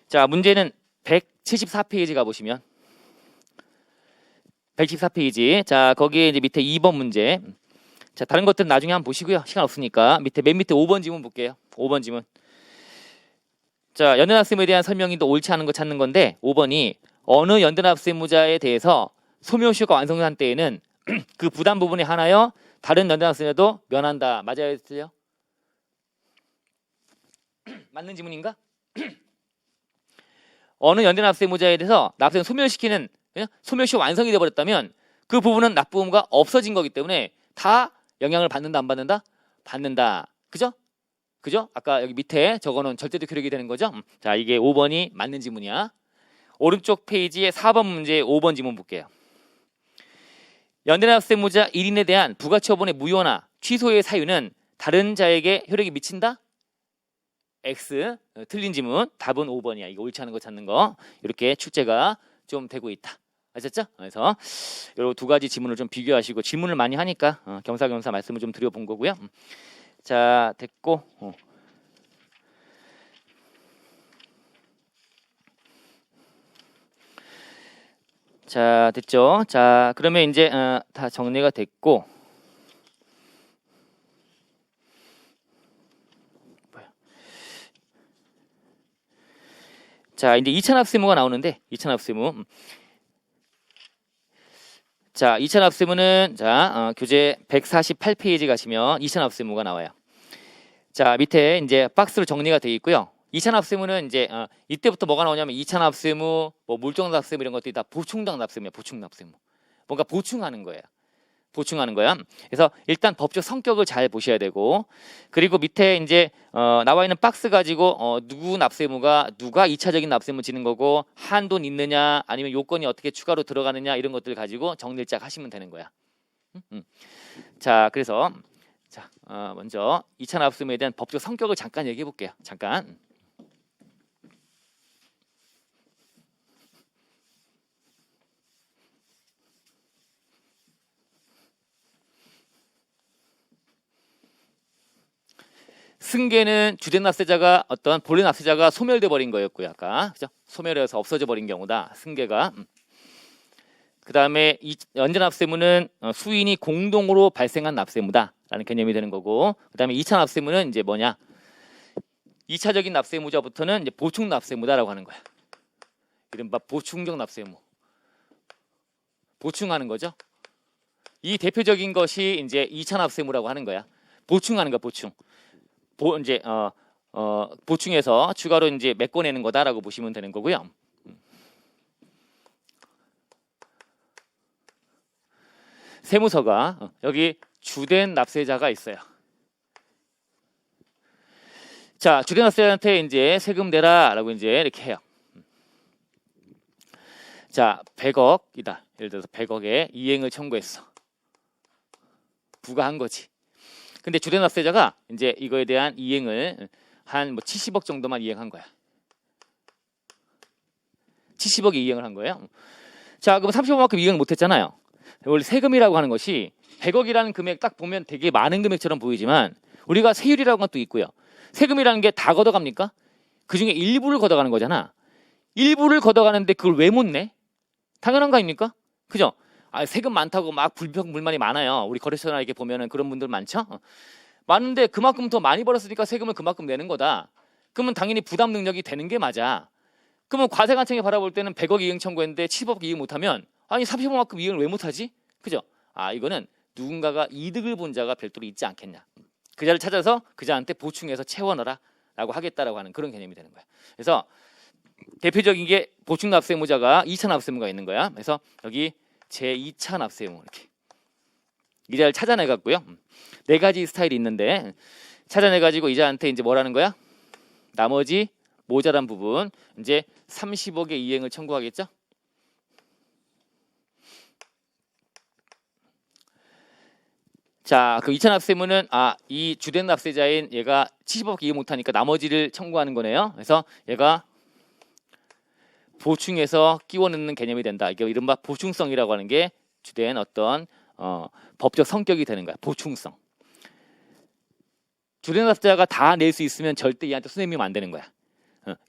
A: 자, 문제는 174페이지 가보시면 114페이지. 자, 거기에 이제 밑에 2번 문제. 자, 다른 것들은 나중에 한번 보시고요. 시간 없으니까 맨 밑에 5번 지문 볼게요. 5번 지문. 자, 연대납세무에 대한 설명이 또 옳지 않은 거 찾는 건데 5번이 어느 연대납세무자에 대해서 소멸시효가 완성한 때에는 그 부담 부분에 한하여 다른 연대납세자도 면한다. 맞아요? 했어요? 맞는 지문인가? 어느 연대납세무자에 대해서 납세는 소멸시키는 소멸시효 완성이 되어버렸다면 그 부분은 납부의무가 없어진 거기 때문에 다 영향을 받는다 안 받는다? 받는다. 그죠? 그죠? 아까 여기 밑에 저거는 절대적 효력이 되는 거죠? 자, 이게 5번이 맞는 지문이야. 오른쪽 페이지에 4번 문제 5번 지문 볼게요. 연대납세무자 1인에 대한 부가처분의 무효나 취소의 사유는 다른 자에게 효력이 미친다? X. 틀린 지문. 답은 5번이야. 이거 옳지 않은 거 찾는 거. 이렇게 출제가 좀 되고 있다. 아셨죠? 그래서 이 두 가지 지문을 좀 비교하시고 질문을 많이 하니까 겸사겸사 말씀을 좀 드려본 거고요. 자, 됐고. 자, 됐죠? 자, 그러면 이제 다 정리가 됐고. 자, 이제 2차 납세무가 나오는데 2차 납세무. 자, 2차 납세무는 자, 교재 148페이지 가시면 2차 납세무가 나와요. 자, 밑에 이제 박스로 정리가 되어 있고요. 2차 납세무는 이제 이때부터 뭐가 나오냐면 2차 납세무, 뭐 물적 납세무 이런 것들이 다 보충당 납세무야. 보충 납세무. 뭔가 보충하는 거예요. 보충하는 거야. 그래서 일단 법적 성격을 잘 보셔야 되고, 그리고 밑에 이제 나와 있는 박스 가지고 누구 납세무가 누가 2차적인 납세무 지는 거고 한돈 있느냐 아니면 요건이 어떻게 추가로 들어가느냐 이런 것들 가지고 정리를 쫙 하시면 되는 거야. 자, 그래서 자, 먼저 2차 납세무에 대한 법적 성격을 잠깐 얘기해 볼게요. 잠깐. 승계는 주된 납세자가 어떤 본래 납세자가 소멸돼 버린 거였고요. 아까 그죠? 소멸해서 없어져 버린 경우다. 승계가. 그다음에 연대 납세무는 수인이 공동으로 발생한 납세무다라는 개념이 되는 거고, 그다음에 2차 납세무는 이제 뭐냐? 2차적인 납세무자부터는 이제 보충 납세무다라고 하는 거야. 이른바 보충적 납세무. 보충하는 거죠. 이 대표적인 것이 이제 2차 납세무라고 하는 거야. 보충하는 거 보충. 이제 보충해서 추가로 이제 메꿔내는 거다라고 보시면 되는 거고요. 세무서가 여기 주된 납세자가 있어요. 자, 주된 납세자한테 이제 세금 내라라고 이제 이렇게 해요. 자, 100억이다. 예를 들어서 100억에 이행을 청구했어. 부과한 거지. 근데 주된 납세자가 이제 이거에 대한 이행을 한 뭐 70억 정도만 이행한 거야. 70억에 이행을 한 거예요. 자, 그럼 35억만큼 이행을 못했잖아요. 원래 세금이라고 하는 것이 100억이라는 금액 딱 보면 되게 많은 금액처럼 보이지만 우리가 세율이라고 한 것도 있고요. 세금이라는 게 다 걷어갑니까? 그 중에 일부를 걷어가는 거잖아. 일부를 걷어가는데 그걸 왜 못 내? 당연한 거 아닙니까? 그죠? 세금 많다고 막 불평불만이 많아요. 우리 거래처나 이렇게 보면은 그런 분들 많죠? 많은데 그만큼 더 많이 벌었으니까 세금을 그만큼 내는 거다. 그러면 당연히 부담 능력이 되는 게 맞아. 그러면 과세관청이 바라볼 때는 100억 이행 청구했는데 10억 이행 못하면 아니 30억만큼 이행을 왜 못하지? 그죠? 이거는 누군가가 이득을 본 자가 별도로 있지 않겠냐. 그 자를 찾아서 그 자한테 보충해서 채워넣어라 라고 하겠다라고 하는 그런 개념이 되는 거야. 그래서 대표적인 게 보충 납세무자가 2차 납세무가 있는 거야. 그래서 여기 제2차 납세무 이렇게 이 자를 찾아내갖고요. 4가지 스타일이 있는데 찾아내가지고 이자한테 이제 뭐라는 거야? 나머지 모자란 부분 이제 30억의 이행을 청구하겠죠? 자, 그 2차 납세무는 이 주된 납세자인 얘가 70억 이행 못하니까 나머지를 청구하는 거네요. 그래서 얘가 보충해서 끼워 넣는 개념이 된다. 이게 이른바 보충성이라고 하는 게 주된 어떤 법적 성격이 되는 거야. 보충성. 주된 납세자가 다 낼 수 있으면 절대 얘한테 손해미면 안 되는 거야.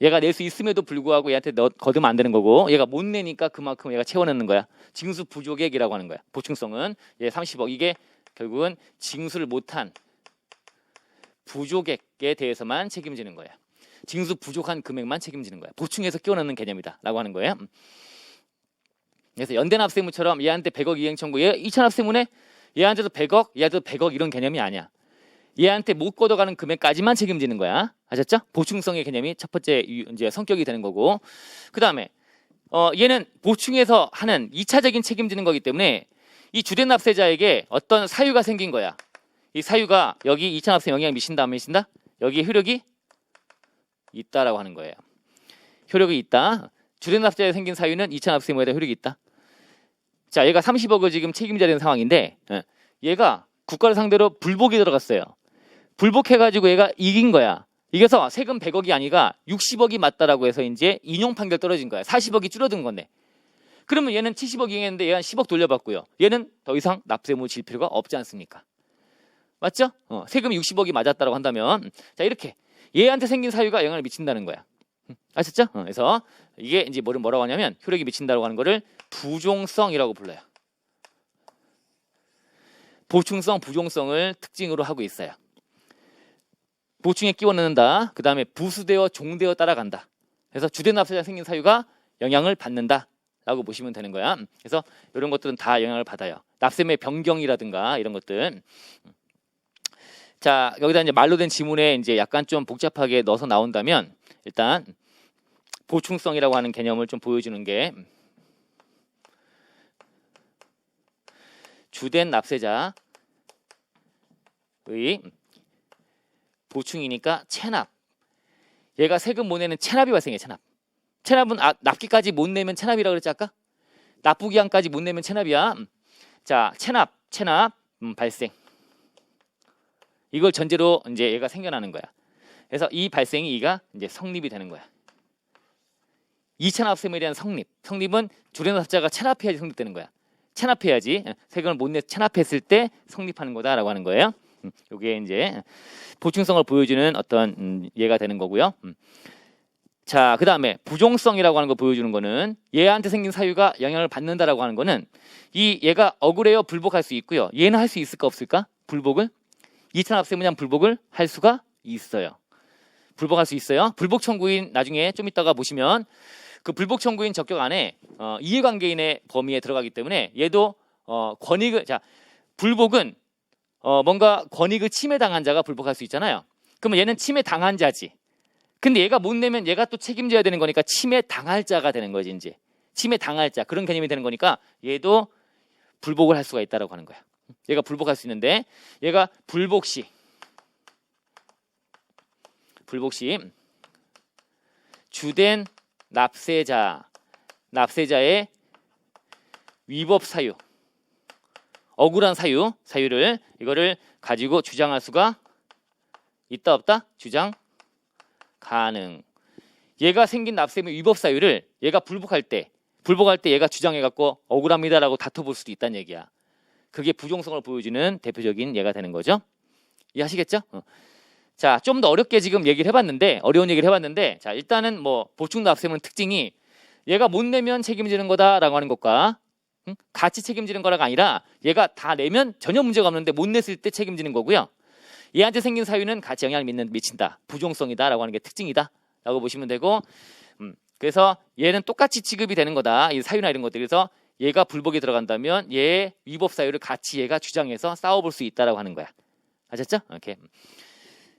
A: 얘가 낼 수 있음에도 불구하고 얘한테 거두면 안 되는 거고, 얘가 못 내니까 그만큼 얘가 채워넣는 거야. 징수 부족액이라고 하는 거야. 보충성은 얘 30억. 이게 결국은 징수를 못한 부족액에 대해서만 책임지는 거야. 징수 부족한 금액만 책임지는 거야. 보충해서 끼워 넣는 개념이다 라고 하는 거예요. 그래서 연대납세무처럼 얘한테 100억 이행 청구, 얘 2차 납세문에 얘한테도 100억, 얘한테도 100억 이런 개념이 아니야. 얘한테 못 걷어가는 금액까지만 책임지는 거야. 아셨죠? 보충성의 개념이 첫 번째 이제 성격이 되는 거고, 그 다음에 얘는 보충해서 하는 2차적인 책임지는 거기 때문에 이 주된 납세자에게 어떤 사유가 생긴 거야. 이 사유가 여기 2차 납세에 영향을 미친다 안 미친다? 여기에 효력이 있다라고 하는 거예요. 효력이 있다. 주된 납세자에 생긴 사유는 2차 납세 의무에 대한 효력이 있다. 자, 얘가 30억을 지금 책임져야 되는 상황인데 얘가 국가를 상대로 불복이 들어갔어요. 불복해가지고 얘가 이긴 거야. 이겨서 세금 100억이 아니라 60억이 맞다라고 해서 이제 인용 판결 떨어진 거야. 40억이 줄어든 건데. 그러면 얘는 70억 이행했는데 얘는 10억 돌려받고요. 얘는 더 이상 납세 의무 질 필요가 없지 않습니까? 맞죠? 세금이 60억이 맞았다라고 한다면, 자, 이렇게 얘한테 생긴 사유가 영향을 미친다는 거야. 아셨죠? 그래서 이게 이제 뭐라고 하냐면 효력이 미친다라고 하는 거를 부종성이라고 불러요. 보충성, 부종성을 특징으로 하고 있어요. 보충에 끼워 넣는다. 그 다음에 부수되어 종되어 따라간다. 그래서 주된 납세자가 생긴 사유가 영향을 받는다라고 보시면 되는 거야. 그래서 이런 것들은 다 영향을 받아요. 납세의 변경이라든가 이런 것들. 자, 여기다 이제 말로 된 지문에 이제 약간 좀 복잡하게 넣어서 나온다면, 일단 보충성이라고 하는 개념을 좀 보여주는 게, 주된 납세자의 보충이니까 체납. 얘가 세금 못 내는 체납이 발생해. 체납은 납기까지 못 내면 체납이라고 그랬지 아까? 납부기한까지 못 내면 체납이야. 자, 체납 발생. 이걸 전제로 이제 얘가 생겨나는 거야. 그래서 이 발생이 이가 이제 성립이 되는 거야. 2차 납세에 대한 성립은 주된 납세자가 체납해야지 성립되는 거야. 체납해야지. 세금을 못 내 체납했을 때 성립하는 거다라고 하는 거예요. 이게 이제 보충성을 보여주는 어떤 예가 되는 거고요. 자, 그 다음에 부종성이라고 하는 거 보여주는 거는 얘한테 생긴 사유가 영향을 받는다라고 하는 거는 얘가 억울해요 불복할 수 있고요. 얘는 할 수 있을까 없을까? 불복을 2차 납세 문양 불복을 할 수가 있어요. 불복할 수 있어요. 불복 청구인 나중에 좀 이따가 보시면 그 불복 청구인 적격 안에 이해관계인의 범위에 들어가기 때문에 얘도 권익을, 자, 불복은 뭔가 권익을 침해당한 자가 불복할 수 있잖아요. 그러면 얘는 침해당한 자지. 근데 얘가 못 내면 얘가 또 책임져야 되는 거니까 침해당할 자가 되는 거지. 이제 침해당할 자, 그런 개념이 되는 거니까 얘도 불복을 할 수가 있다라고 하는 거야. 얘가 불복할 수 있는데, 얘가 불복 시 주된 납세자의 위법 사유, 억울한 사유를 이거를 가지고 주장할 수가 있다 없다? 주장 가능. 얘가 생긴 납세의 위법 사유를 얘가 불복할 때 얘가 주장해갖고 억울합니다라고 다퉈볼 수도 있다는 얘기야. 그게 부종성을 보여주는 대표적인 예가 되는 거죠. 이해하시겠죠? 자, 좀 더 어렵게 지금 어려운 얘기를 해봤는데, 자, 일단은 뭐 보충 납세문 특징이 얘가 못 내면 책임지는 거다라고 하는 것과 같이 책임지는 거라가 아니라 얘가 다 내면 전혀 문제가 없는데 못 냈을 때 책임지는 거고요. 얘한테 생긴 사유는 같이 영향을 미친다. 부종성이다라고 하는 게 특징이다라고 보시면 되고, 그래서 얘는 똑같이 취급이 되는 거다. 이 사유나 이런 것들. 그래서 얘가 불복에 들어간다면 얘의 위법 사유를 같이 얘가 주장해서 싸워볼 수 있다라고 하는 거야. 아셨죠? 오케이.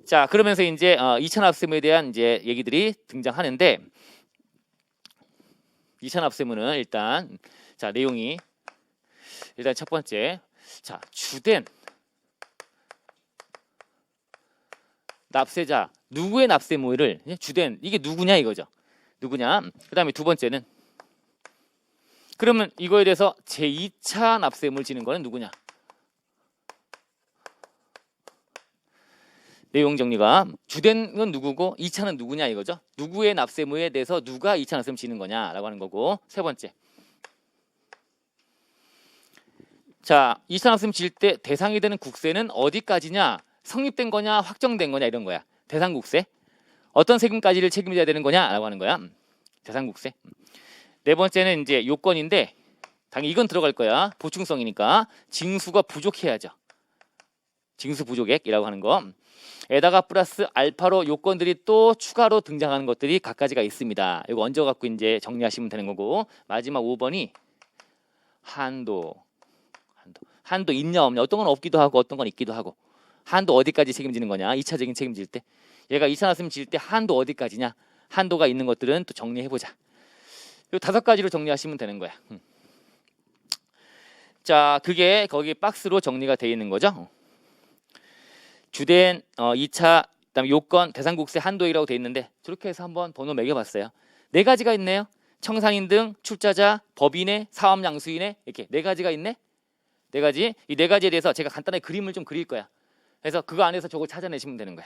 A: 자, 그러면서 이제 2차 납세무에 대한 이제 얘기들이 등장하는데, 2차 납세무는 일단 자, 내용이 일단 첫 번째, 자, 주된 납세자 누구의 납세무를 주된 이게 누구냐 이거죠. 누구냐? 그다음에 두 번째는 그러면 이거에 대해서 제2차 납세무를 지는 거는 누구냐? 내용 정리가 주된은 누구고 2차는 누구냐 이거죠. 누구의 납세무에 대해서 누가 2차 납세무 지는 거냐라고 하는 거고, 세 번째. 자, 2차 납세무 질 때 대상이 되는 국세는 어디까지냐? 성립된 거냐, 확정된 거냐 이런 거야. 대상국세. 어떤 세금까지를 책임져야 되는 거냐라고 하는 거야. 대상국세. 네 번째는 이제 요건인데 당연히 이건 들어갈 거야. 보충성이니까 징수가 부족해야죠. 징수 부족액이라고 하는 거. 에다가 플러스 알파로 요건들이 또 추가로 등장하는 것들이 각가지가 있습니다. 이거 얹어 갖고 이제 정리하시면 되는 거고, 마지막 5번이 한도 있냐 없냐. 어떤 건 없기도 하고 어떤 건 있기도 하고. 한도 어디까지 책임지는 거냐? 2차적인 책임질 때. 얘가 2차 납세무 질 때 한도 어디까지냐? 한도가 있는 것들은 또 정리해보자. 이 5가지로 정리하시면 되는 거야. 자, 그게 거기 박스로 정리가 되어 있는 거죠. 주된 2차, 그다음에 요건, 대상국세, 한도이라고 되어 있는데 저렇게 해서 한번 번호 매겨봤어요. 4가지가 있네요. 청산인 등 출자자, 법인의, 사업양수인의 이렇게 4가지가 있네. 4가지. 이 4가지에 대해서 제가 간단하게 그림을 좀 그릴 거야. 그래서 그거 안에서 저걸 찾아내시면 되는 거야.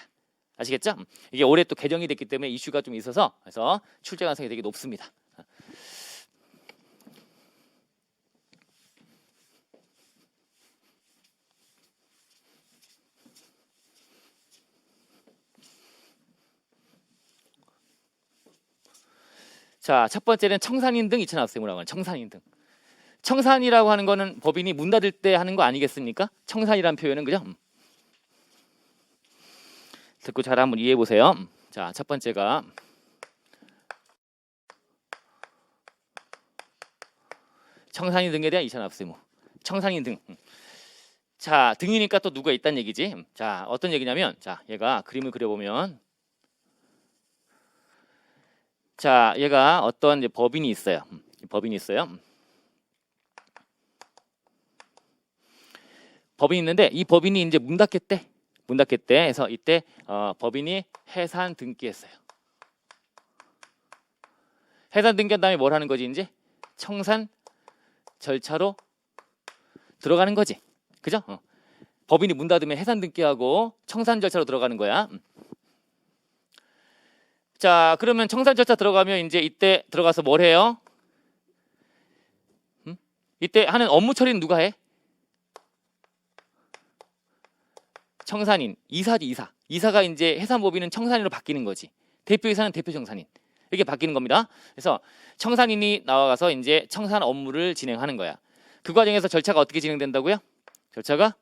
A: 아시겠죠? 이게 올해 또 개정이 됐기 때문에 이슈가 좀 있어서 그래서 출제 가능성이 되게 높습니다. 자, 첫 번째는 청산인 등 2차 납세무라고 하는 청산인 등. 청산이라고 하는 거는 법인이 문 닫을 때 하는 거 아니겠습니까? 청산이라는 표현은 그죠? 듣고 잘 한번 이해해 보세요. 자, 첫 번째가 청산인 등에 대한 2차 납세무. 청산인 등. 자, 등이니까 또 누가 있다는 얘기지. 자, 어떤 얘기냐면, 자, 얘가 그림을 그려보면, 자, 얘가 어떤 이제 법인이 있어요. 법인이 있어요. 법인이 있는데 이 법인이 이제 문 닫겠대. 문 닫겠대. 해서 이때 법인이 해산 등기했어요. 해산 등기한 다음에 뭘 하는 거지 이제? 청산 절차로 들어가는 거지. 그죠? 법인이 문 닫으면 해산 등기하고 청산 절차로 들어가는 거야. 자, 그러면 청산 절차 들어가면 이제 이때 들어가서 뭘 해요? 이때 하는 업무 처리는 누가 해? 청산인, 이사지, 이사. 이사가 이제 해산법인은 청산인으로 바뀌는 거지. 대표이사는 대표 청산인. 이렇게 바뀌는 겁니다. 그래서 청산인이 나와가서 이제 청산 업무를 진행하는 거야. 그 과정에서 절차가 어떻게 진행된다고요? 절차가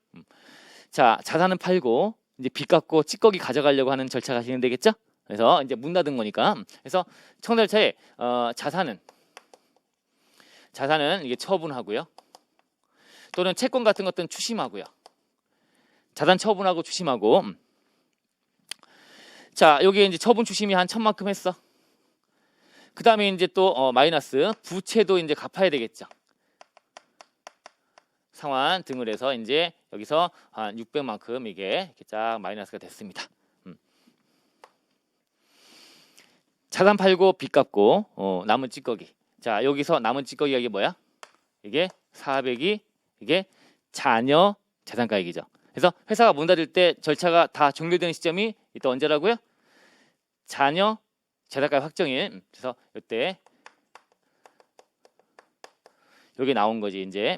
A: 자, 자산은 팔고 이제 빚 갚고 찌꺼기 가져가려고 하는 절차가 진행되겠죠? 그래서 이제 문 닫은 거니까. 그래서 청산 절차에 자산은 이게 처분하고요. 또는 채권 같은 것들은 추심하고요. 자산 처분하고 추심하고. 자, 여기에 이제 처분 추심이 한 1000만큼 했어. 그 다음에 이제 또 마이너스 부채도 이제 갚아야 되겠죠. 상환 등을 해서 이제 여기서 한 600만큼 이게 이렇게 쫙 마이너스가 됐습니다. 자산 팔고 빚 갚고 남은 찌꺼기. 자, 여기서 남은 찌꺼기가 이게 뭐야? 이게 400이 이게 잔여 재산가액이죠. 그래서 회사가 문 닫을 때 절차가 다 종료되는 시점이 이때 언제라고요? 잔여 재산가액 확정일. 그래서 이때 여기 나온 거지 이제.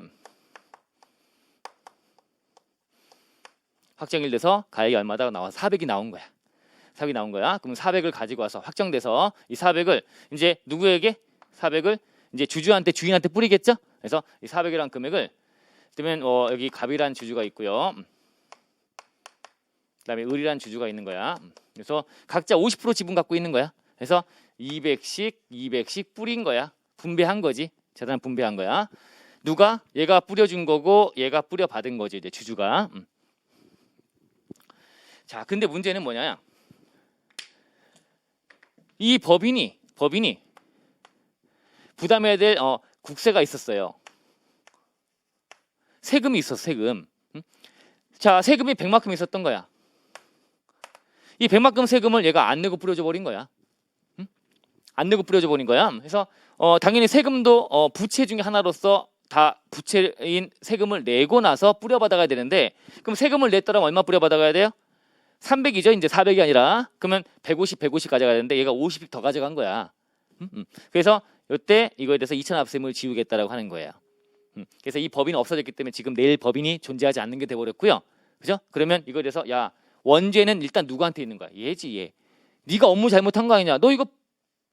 A: 확정일 돼서 가액이 얼마다 나와서 400이 나온 거야. 400이 나온 거야. 그럼 400을 가지고 와서 확정돼서 이 400을 이제 누구에게? 400을 이제 주주한테 주인한테 뿌리겠죠? 그래서 이 400이라는 금액을 그러면 여기 갑이란 주주가 있고요. 그다음에 을이란 주주가 있는 거야. 그래서 각자 50% 지분 갖고 있는 거야. 그래서 200씩 뿌린 거야. 분배한 거지. 재산 분배한 거야. 누가? 얘가 뿌려준 거고 얘가 뿌려받은 거지 이제 주주가. 자, 근데 문제는 뭐냐? 이 법인이 부담해야 될 국세가 있었어요. 세금이 있었어, 세금. 자, 세금이 100만큼 있었던 거야. 이 100만큼 세금을 얘가 안 내고 뿌려줘 버린 거야. 안 내고 뿌려줘 버린 거야. 그래서 당연히 세금도 부채 중에 하나로서 다 부채인 세금을 내고 나서 뿌려받아가야 되는데 그럼 세금을 냈더라면 얼마 뿌려받아가야 돼요? 300이죠. 이제 400이 아니라. 그러면 150, 150 가져가야 되는데 얘가 50씩 더 가져간 거야. 그래서 이때 이거에 대해서 이천압세무를 지우겠다라고 하는 거예요. 그래서 이 법인은 없어졌기 때문에 지금 내일 법인이 존재하지 않는 게 돼버렸고요. 그죠? 그러면 이거에 대해서 야, 원죄는 일단 누구한테 있는 거야? 얘지, 얘. 네가 업무 잘못한 거 아니냐? 너 이거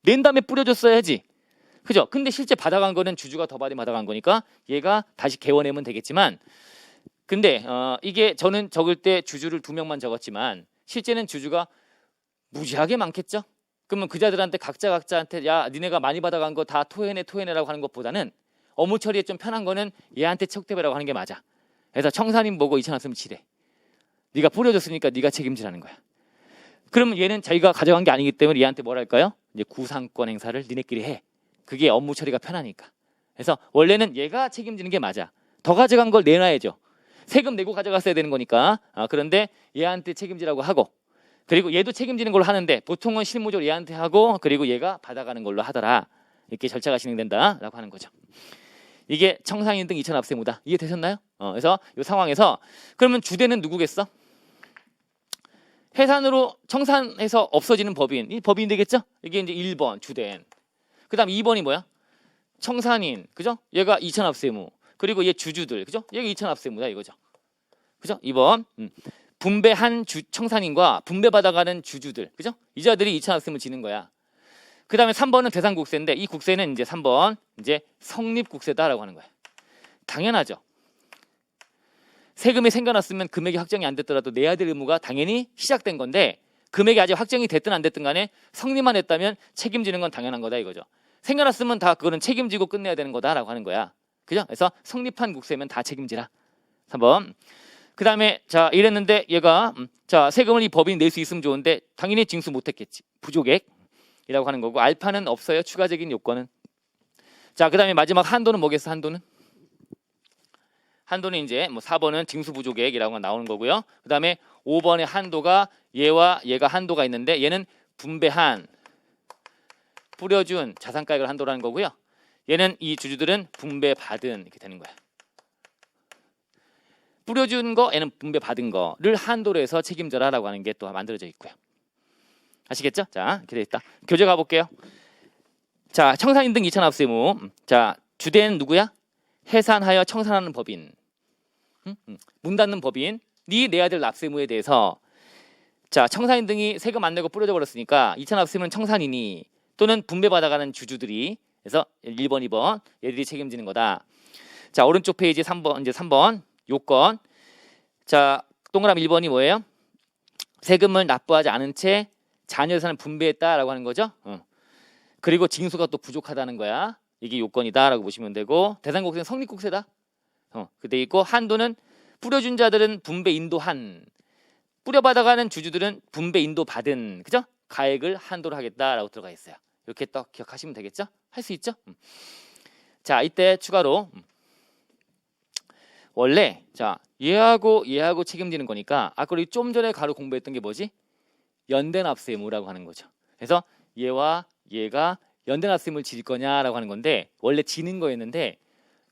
A: 낸 다음에 뿌려줬어야지. 그죠? 근데 실제 받아간 거는 주주가 더 받아간 거니까 얘가 다시 개원하면 되겠지만, 근데 이게 저는 적을 때 주주를 2명만 적었지만 실제는 주주가 무지하게 많겠죠? 그러면 그자들한테 각자한테 야, 니네가 많이 받아간 거 다 토해내라고 하는 것보다는 업무 처리에 좀 편한 거는 얘한테 척대배라고 하는 게 맞아. 그래서 청산인 보고 이천압세무 지래. 네가 뿌려줬으니까 네가 책임지라는 거야. 그러면 얘는 자기가 가져간 게 아니기 때문에 얘한테 뭐랄까요? 이제 구상권 행사를 니네끼리 해. 그게 업무 처리가 편하니까. 그래서 원래는 얘가 책임지는 게 맞아. 더 가져간 걸 내놔야죠. 세금 내고 가져갔어야 되는 거니까. 그런데 얘한테 책임지라고 하고, 그리고 얘도 책임지는 걸로 하는데 보통은 실무적으로 얘한테 하고, 그리고 얘가 받아가는 걸로 하더라. 이렇게 절차가 진행된다라고 하는 거죠. 이게 청산인 등 이천압세무다. 이해되셨나요? 그래서 이 상황에서 그러면 주대는 누구겠어? 해산으로 청산해서 없어지는 법인. 이 법인이 되겠죠? 이게 이제 1번 주된. 그다음 2번이 뭐야? 청산인. 그죠? 얘가 이천압세무. 그리고 얘 주주들. 그죠? 얘가 이천압세무다 이거죠. 그죠? 2번. 분배한 청산인과 분배받아가는 주주들. 그죠? 이 자들이 이천압세무 지는 거야. 그 다음에 3번은 대상국세인데 이 국세는 이제 3번 이제 성립국세다라고 하는 거예요. 당연하죠. 세금이 생겨났으면 금액이 확정이 안 됐더라도 내야 될 의무가 당연히 시작된 건데 금액이 아직 확정이 됐든 안 됐든 간에 성립만 했다면 책임지는 건 당연한 거다 이거죠. 생겨났으면 다 그거는 책임지고 끝내야 되는 거다라고 하는 거야. 그죠? 그래서 성립한 국세면 다 책임지라. 3번. 그 다음에 자 이랬는데 얘가 자 세금을 이 법인이 낼 수 있으면 좋은데 당연히 징수 못했겠지. 부족액. 이라고 하는 거고 알파는 없어요. 추가적인 요건은. 자, 그다음에 마지막 한도는 뭐겠어? 한도는 이제 뭐 4번은 징수 부족액이라고 나오는 거고요. 그다음에 5번의 한도가 얘와 얘가 한도가 있는데 얘는 분배한 뿌려준 자산가액을 한도라는 거고요. 얘는 이 주주들은 분배받은 이렇게 되는 거야. 뿌려준 거 얘는 분배받은 거를 한도로 해서 책임져라라고 하는 게 또 만들어져 있고요. 아시겠죠? 자, 이렇게 돼 있다. 교재 가볼게요. 자, 청산인 등 이천압세무. 자, 주대는 누구야? 해산하여 청산하는 법인. 문 닫는 법인. 네 내야 될 납세무에 대해서 자, 청산인 등이 세금 안 내고 뿌려져 버렸으니까 이천압세무는 청산인이 또는 분배받아가는 주주들이 그래서 1번, 2번 얘들이 책임지는 거다. 자, 오른쪽 페이지 3번 이제 3번 요건. 자, 동그라미 1번이 뭐예요? 세금을 납부하지 않은 채 자녀 재산을 분배했다라고 하는 거죠. 그리고 징수가 또 부족하다는 거야. 이게 요건이다라고 보시면 되고 대상국세는 성립국세다. 그돼 있고 한도는 뿌려준 자들은 분배 인도한, 뿌려받아가는 주주들은 분배 인도받은, 그죠? 가액을 한도로 하겠다라고 들어가 있어요. 이렇게 또 기억하시면 되겠죠? 할 수 있죠? 자, 이때 추가로 원래 자 얘하고 책임지는 거니까 아까 우리 좀 전에 가로 공부했던 게 뭐지? 연대납세무라고 하는 거죠. 그래서 얘와 얘가 연대납세무를 질 거냐라고 하는 건데 원래 지는 거였는데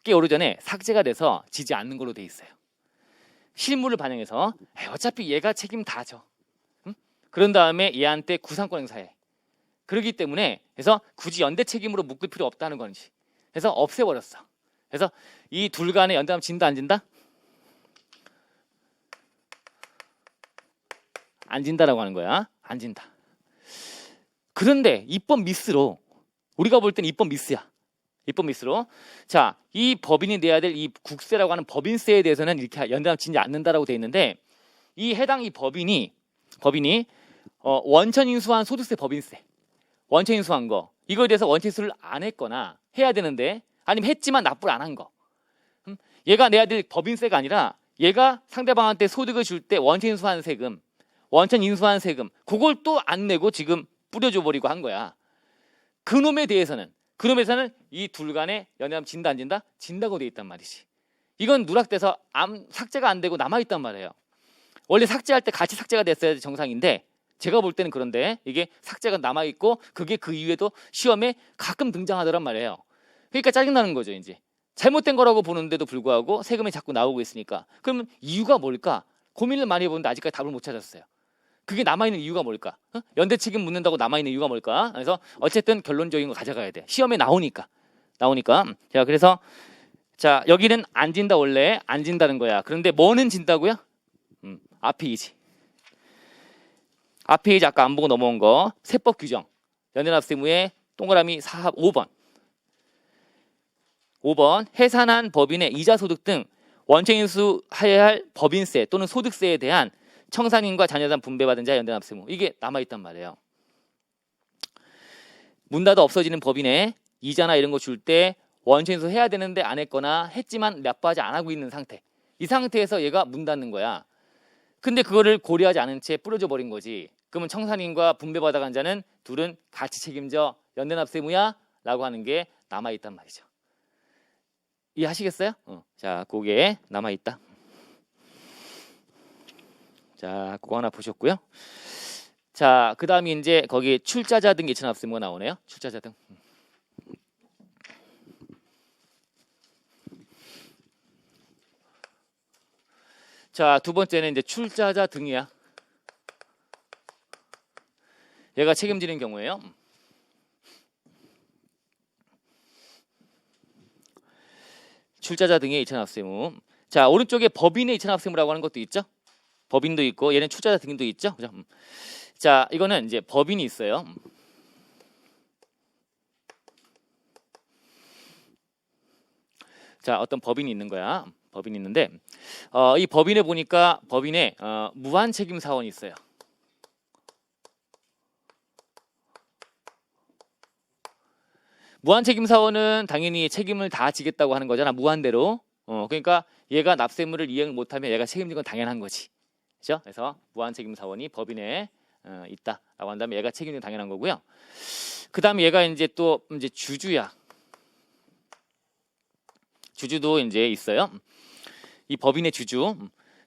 A: 꽤 오래전에 삭제가 돼서 지지 않는 걸로 돼 있어요. 실무를 반영해서 어차피 얘가 책임 다 져. 그런 다음에 얘한테 구상권 행사해. 그렇기 때문에 그래서 굳이 연대 책임으로 묶을 필요 없다는 건지. 그래서 없애버렸어. 그래서 이 둘 간의 연대납 진다 안 진다? 안 진다라고 하는 거야. 안 진다. 그런데 입법 미스로 우리가 볼 때는 입법 미스야. 입법 미스로 자, 이 법인이 내야 될 이 국세라고 하는 법인세에 대해서는 이렇게 연대납 진지 않는다라고 돼 있는데 이 해당 이 법인이 원천 인수한 소득세 법인세 원천 인수한 거 이거에 대해서 원천 인수를 안 했거나 해야 되는데 아니면 했지만 납부를 안 한 거 얘가 내야 될 법인세가 아니라 얘가 상대방한테 소득을 줄 때 원천 인수한 세금 원천 인수한 세금 그걸 또 안 내고 지금 뿌려줘 버리고 한 거야. 그놈에 대해서는 이 둘 간에 연대납 진다 안 진다? 진다고 돼 있단 말이지. 이건 누락돼서 삭제가 안 되고 남아있단 말이에요. 원래 삭제할 때 같이 삭제가 됐어야 정상인데 제가 볼 때는 그런데 이게 삭제가 남아있고 그게 그 이후에도 시험에 가끔 등장하더란 말이에요. 그러니까 짜증나는 거죠. 이제 잘못된 거라고 보는데도 불구하고 세금이 자꾸 나오고 있으니까 그러면 이유가 뭘까? 고민을 많이 해보는데 아직까지 답을 못 찾았어요. 그게 남아있는 이유가 뭘까? 연대 책임 묻는다고 남아있는 이유가 뭘까? 그래서 어쨌든 결론적인 거 가져가야 돼. 시험에 나오니까. 자, 그래서 자, 여기는 안 진다 원래. 안 진다는 거야. 그런데 뭐는 진다고요? 앞이지. 앞이지 아까 안 보고 넘어온 거. 세법 규정. 연대납세무의 동그라미 5번. 5번. 해산한 법인의 이자소득 등 원천인수해야 할 법인세 또는 소득세에 대한 청산인과 자녀단 분배받은 자 연대납세무. 이게 남아있단 말이에요. 문 닫아 없어지는 법인에 이자나 이런 거 줄 때 원천인수 해야 되는데 안 했거나 했지만 납부하지 안 하고 있는 상태. 이 상태에서 얘가 문 닫는 거야. 근데 그거를 고려하지 않은 채 뿌려져 버린 거지. 그러면 청산인과 분배받아간 자는 둘은 같이 책임져 연대납세무야? 라고 하는 게 남아있단 말이죠. 이해하시겠어요? 자, 그게 남아있다. 자, 그거 하나 보셨고요. 자, 그 다음에 이제 거기 출자자 등 예천납세무가 나오네요. 출자자 등. 자, 두 번째는 이제 출자자 등이야. 얘가 책임지는 경우에요. 출자자 등의 이천납세무. 자, 오른쪽에 법인의 이천납세무라고 하는 것도 있죠. 법인도 있고 얘는 출자자 등도 있죠. 그죠? 자, 이거는 이제 법인이 있어요. 자, 어떤 법인이 있는 거야. 법인이 있는데 이 법인에 보니까 법인에 무한 책임 사원이 있어요. 무한 책임 사원은 당연히 책임을 다 지겠다고 하는 거잖아. 무한대로. 그러니까 얘가 납세물을 이행 못하면 얘가 책임진 건 당연한 거지. 그렇죠? 그래서 무한 책임 사원이 법인에 있다라고 한다면 얘가 책임진 건 당연한 거고요. 그다음에 얘가 이제 또 이제 주주야. 주주도 이제 있어요. 이 법인의 주주.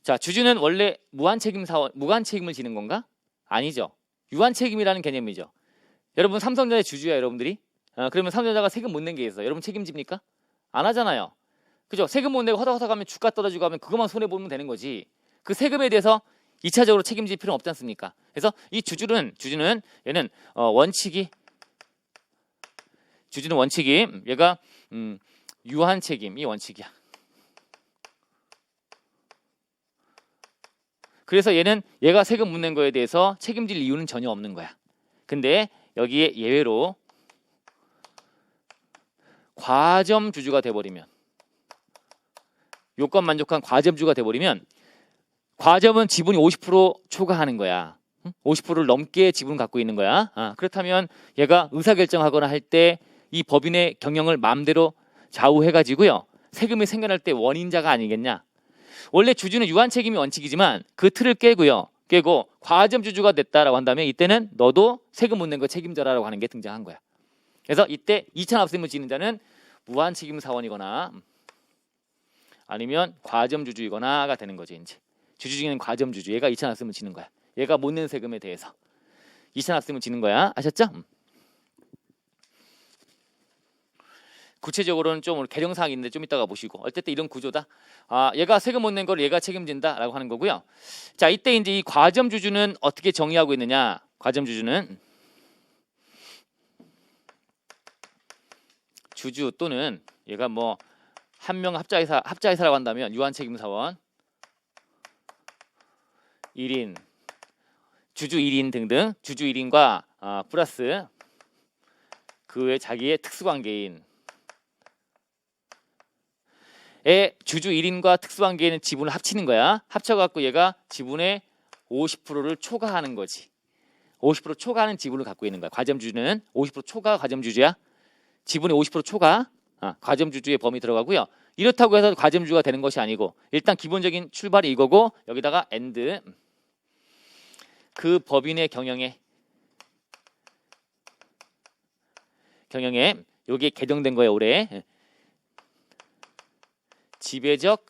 A: 자, 주주는 원래 무한 책임 사원, 무한 책임을 지는 건가? 아니죠. 유한 책임이라는 개념이죠. 여러분 삼성전자의 주주야, 여러분들이. 그러면 삼성전자가 세금 못 낸 게 있어. 여러분 책임집니까? 안 하잖아요. 그죠? 세금 못 내고 허덕허덕 하면 주가 떨어지고 하면 그것만 손해 보면 되는 거지. 그 세금에 대해서 2차적으로 책임질 필요는 없지 않습니까? 그래서 이 주주는 얘는 주주는 원칙이 얘가 유한 책임이 원칙이야. 그래서 얘가 세금 못 낸 거에 대해서 책임질 이유는 전혀 없는 거야. 근데 여기에 예외로 과점 주주가 돼버리면, 요건 만족한 과점 주주가 돼버리면, 과점은 지분이 50% 초과하는 거야. 50%를 넘게 지분을 갖고 있는 거야. 그렇다면 얘가 의사결정하거나 할 때 이 법인의 경영을 마음대로 좌우해가지고요, 세금이 생겨날 때 원인자가 아니겠냐. 원래 주주는 유한 책임이 원칙이지만 그 틀을 깨고 과점 주주가 됐다라고 한다면 이때는 너도 세금 못 낸 거 책임져라라고 하는 게 등장한 거야. 그래서 이때 이천납세무 지는 자는 무한 책임 사원이거나 아니면 과점 주주이거나가 되는 거죠. 이제 주주 중에는 과점 주주, 얘가 이천납세무 지는 거야. 얘가 못 낸 세금에 대해서 이천납세무 지는 거야. 아셨죠? 구체적으로는 좀 개정사항이 있는데 좀 이따가 보시고, 어쨌든 이런 구조다. 얘가 세금 못 낸 걸 얘가 책임진다라고 하는 거고요. 자, 이때 이제 이 과점 주주는 어떻게 정의하고 있느냐? 과점 주주는 주주 또는 얘가 뭐 한 명 합자회사라고 한다면 유한 책임 사원 1인, 주주 1인 등등, 주주 1인과 플러스 그 외 자기의 특수관계인 주주 1인과 특수관계인은 지분을 합치는 거야. 합쳐갖고 얘가 지분의 50%를 초과하는 거지. 50% 초과하는 지분을 갖고 있는 거야. 과점주주는 50% 초과 과점주주야. 지분의 50% 초과 과점주주의 범위 들어가고요. 이렇다고 해서 과점주주가 되는 것이 아니고, 일단 기본적인 출발이 이거고, 여기다가 and 그 법인의 경영에 여기에 개정된 거예요. 올해 지배적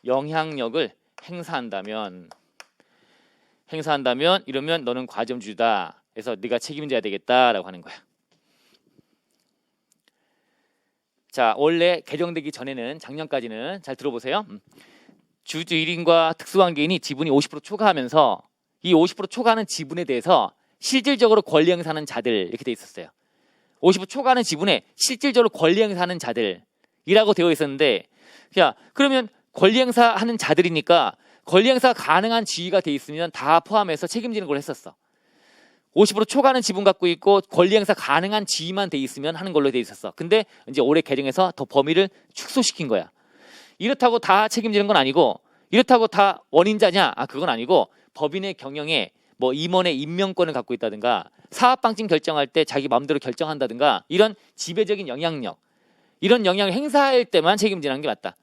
A: 영향력을 행사한다면 이러면 너는 과점주주다. 그래서 네가 책임져야 되겠다라고 하는 거야. 자, 원래 개정되기 전에는, 작년까지는 잘 들어보세요. 주주 1인과 특수관계인이 지분이 50% 초과하면서 이 50% 초과하는 지분에 대해서 실질적으로 권리 행사하는 자들 이렇게 돼 있었어요. 50% 초과하는 지분에 실질적으로 권리 행사하는 자들이라고 되어 있었는데, 야, 그러면 권리 행사하는 자들이니까 권리 행사 가능한 지위가 돼 있으면 다 포함해서 책임지는 걸 했었어. 50% 초과하는 지분 갖고 있고 권리 행사 가능한 지위만 돼 있으면 하는 걸로 돼 있었어. 근데 이제 올해 개정해서 더 범위를 축소시킨 거야. 이렇다고 다 책임지는 건 아니고, 이렇다고 다 원인자냐? 그건 아니고, 법인의 경영에 뭐 임원의 임명권을 갖고 있다든가, 사업방침 결정할 때 자기 마음대로 결정한다든가, 이런 지배적인 영향력, 이런 영향을 행사할 때만 책임지는 게 맞다.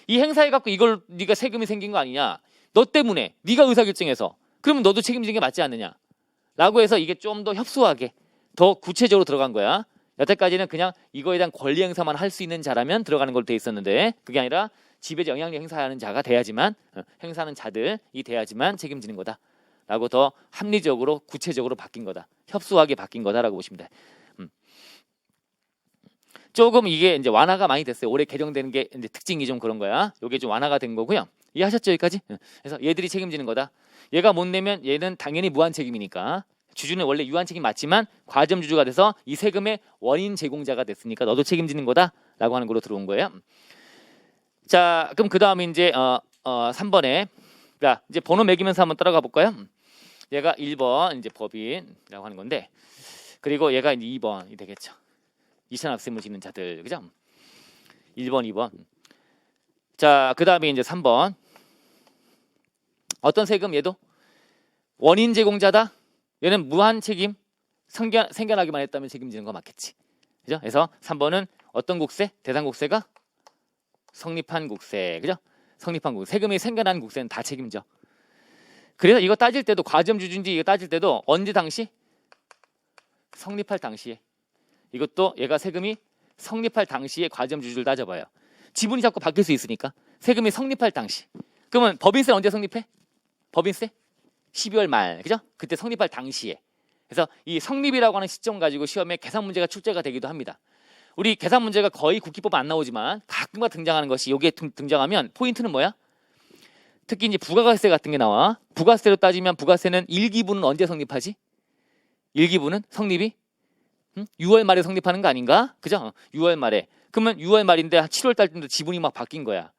A: 이 행사해 갖고 이걸 네가 세금이 생긴 거 아니냐? 너 때문에 네가 의사결정해서 그러면 너도 책임지는 게 맞지 않느냐? 라고 해서 이게 좀 더 협소하게 더 구체적으로 들어간 거야. 여태까지는 그냥 이거에 대한 권리 행사만 할 수 있는 자라면 들어가는 걸로 돼 있었는데, 그게 아니라 지배적 영향력 행사하는 자가 돼야지만, 행사하는 자들이 돼야지만 책임지는 거다 라고 더 합리적으로 구체적으로 바뀐 거다. 협소하게 바뀐 거다라고 보시면 돼. 조금 이게 이제 완화가 많이 됐어요. 올해 개정되는 게 이제 특징이 좀 그런 거야. 요게 좀 완화가 된 거고요. 이해하셨죠, 여기까지? 그래서 얘들이 책임지는 거다. 얘가 못 내면 얘는 당연히 무한 책임이니까. 주주는 원래 유한 책임 맞지만 과점 주주가 돼서 이 세금의 원인 제공자가 됐으니까 너도 책임지는 거다라고 하는 걸로 들어온 거예요. 자, 그럼 그 다음에 이제 3번에 자, 이제 번호 매기면서 한번 따라가 볼까요? 얘가 1번 이제 법인이라고 하는 건데, 그리고 얘가 이제 2번이 되겠죠. 이산학세물 짓는 자들, 그죠? 1번, 2번. 자, 그 다음에 이제 3번. 어떤 세금? 얘도 원인 제공자다. 얘는 무한 책임. 생겨나기만 했다면 책임지는 거 맞겠지. 그죠? 그래서 3번은 어떤 국세? 대상국세가 성립한 국세. 그죠? 성립한 국세. 세금이 생겨난 국세는 다 책임져. 그래서 이거 따질 때도 과점주주인지 이거 따질 때도 언제 당시? 성립할 당시에. 이것도 얘가 세금이 성립할 당시에 과점주주를 따져봐요. 지분이 자꾸 바뀔 수 있으니까. 세금이 성립할 당시. 그러면 법인세 언제 성립해? 법인세? 12월 말. 그죠? 그때 성립할 당시에. 그래서 이 성립이라고 하는 시점 가지고 시험에 계산 문제가 출제가 되기도 합니다. 우리 계산 문제가 거의 국기법 안 나오지만 가끔가다 등장하는 것이, 여기에 등장하면 포인트는 뭐야? 특히 이제 부가가세 같은 게 나와. 부가세로 따지면 부가세는 1기분은 언제 성립하지? 1기분은 성립이 6월 말에 성립하는 거 아닌가? 그죠? 6월 말에. 그러면 6월 말인데 7월 달쯤도 지분이 막 바뀐 거야.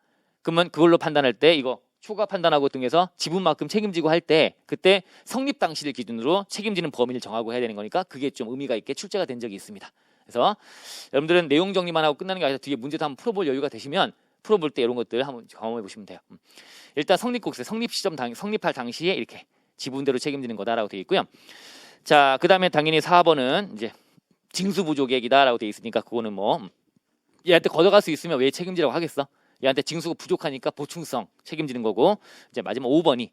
A: 그러면 그걸로 판단할 때 이거 초과 판단하고 등해서 지분만큼 책임지고 할 때 그때 성립 당시를 기준으로 책임지는 범위를 정하고 해야 되는 거니까 그게 좀 의미가 있게 출제가 된 적이 있습니다. 그래서 여러분들은 내용 정리만 하고 끝나는 게 아니라 뒤에 문제도 한번 풀어볼 여유가 되시면 풀어볼 때 이런 것들 한번 경험해 보시면 돼요. 일단 성립국세, 성립할 당시에 이렇게 지분대로 책임지는 거다라고 되어 있고요. 자, 그 다음에 당연히 4번은 이제 징수부족액이다라고 되어 있으니까 그거는 뭐 얘한테 걷어갈 수 있으면 왜 책임지라고 하겠어? 얘한테 징수가 부족하니까 보충성 책임지는 거고, 이제 마지막 5번이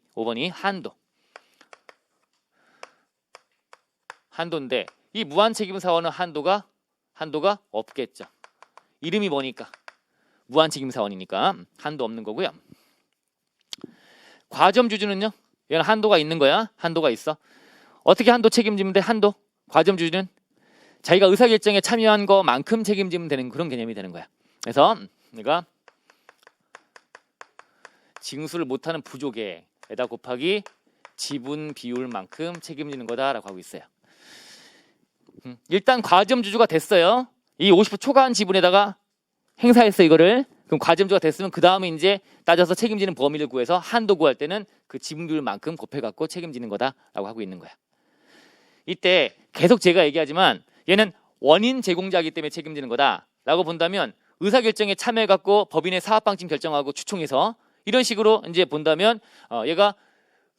A: 한도인데 이 무한 책임 사원은 한도가 없겠죠. 이름이 뭐니까 무한 책임 사원이니까 한도 없는 거고요. 과점 주주는요, 얘는 한도가 있는 거야. 한도가 있어. 어떻게 한도 책임지면 돼? 한도 과점 주주는 자기가 의사결정에 참여한 것만큼 책임지면 되는 그런 개념이 되는 거야. 그래서 내가 징수를 못하는 부족에다 곱하기 지분 비율만큼 책임지는 거다라고 하고 있어요. 일단 과점주주가 됐어요. 이 50% 초과한 지분에다가 행사했어 이거를. 그럼 과점주가 됐으면 그 다음에 이제 따져서 책임지는 범위를 구해서 한도 구할 때는 그 지분 비율만큼 곱해갖고 책임지는 거다라고 하고 있는 거야. 이때 계속 제가 얘기하지만 얘는 원인 제공자이기 때문에 책임지는 거다라고 본다면 의사결정에 참여해갖고 법인의 사업방침 결정하고 추총해서 이런 식으로 이제 본다면 얘가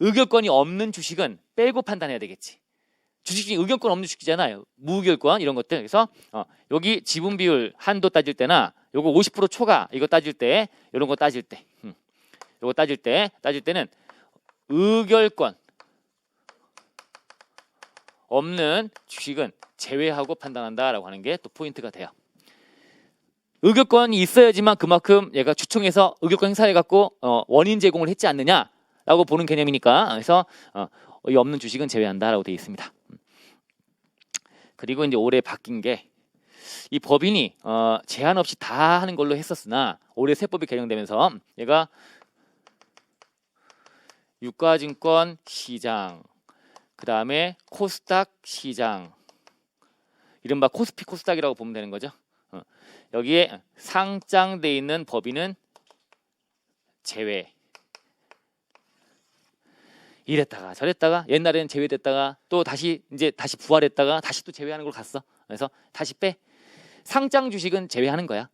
A: 의결권이 없는 주식은 빼고 판단해야 되겠지. 주식 중에 의결권 없는 주식이잖아요. 무의결권 이런 것들. 그래서 여기 지분 비율 한도 따질 때나 요거 50% 초과 이거 따질 때, 이런 거 따질 때, 요거 따질 때는 의결권 없는 주식은 제외하고 판단한다라고 하는 게 또 포인트가 돼요. 의결권이 있어야지만 그만큼 얘가 추총해서 의결권 행사해갖고 원인 제공을 했지 않느냐라고 보는 개념이니까, 그래서 이 없는 주식은 제외한다라고 되어 있습니다. 그리고 이제 올해 바뀐 게 이 법인이 제한 없이 다 하는 걸로 했었으나 올해 세법이 개정되면서 얘가 유가증권 시장, 그 다음에 코스닥 시장, 이른바 코스피 코스닥이라고 보면 되는 거죠. 여기에 상장돼 있는 법인은 제외. 이랬다가 저랬다가 옛날에는 제외됐다가 또 다시 부활했다가 다시 또 제외하는 걸 갔어. 그래서 다시 빼. 상장 주식은 제외하는 거야.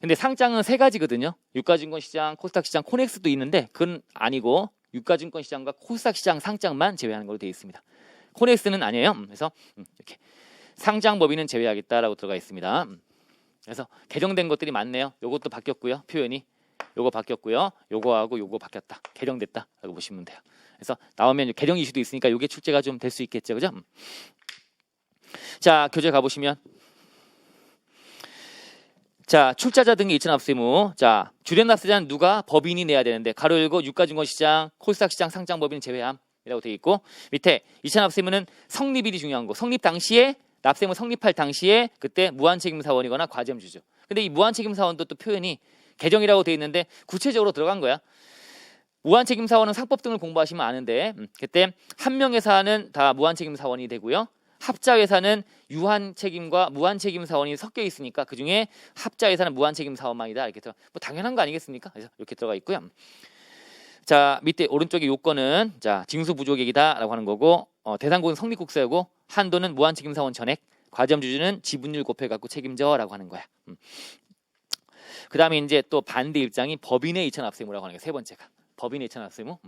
A: 근데 상장은 세 가지거든요. 유가증권 시장, 코스닥 시장, 코넥스도 있는데 그건 아니고 유가증권 시장과 코스닥 시장 상장만 제외하는 걸로 되어 있습니다. 코넥스는 아니에요. 그래서 이렇게 상장 법인은 제외하겠다라고 들어가 있습니다. 그래서 개정된 것들이 많네요. 요것도 바뀌었고요. 표현이 요거 바뀌었고요. 요거하고 요거 바뀌었다. 개정됐다라고 보시면 돼요. 그래서 나오면 개정 이슈도 있으니까 요게 출제가 좀 될 수 있겠죠. 그죠? 자, 교재 가보시면 자, 출자자 등의 이체납세의무. 자, 주된 납세자는 누가? 법인이 내야 되는데 가로 열고 유가증권시장, 코스닥시장 상장법인 제외함이라고 되어 있고 밑에 이체납세의무는 성립일이 중요한 거. 성립 당시에 납세의무 성립할 당시에 그때 무한책임사원이거나 과점주주. 근데 이 무한책임사원도 또 표현이 개정이라고 되어 있는데 구체적으로 들어간 거야. 무한책임사원은 상법 등을 공부하시면 아는데 그때 한 명회사는 다 무한책임사원이 되고요. 합자회사는 유한책임과 무한책임사원이 섞여 있으니까 그중에 합자회사는 무한책임사원만이다. 이렇게 뭐 당연한 거 아니겠습니까? 그래서 이렇게 들어가 있고요. 자, 밑에 오른쪽에 요건은 자 징수부족액이다라고 하는 거고 대상국은 성립국사이고 한도는 무한책임사원 전액, 과점주주는 지분율 곱해갖고 책임져라고 하는 거야. 그 다음에 이제 또 반대 입장이 법인의 이체납세의무라고 하는 게 세 번째가 법인의 이체납세의무.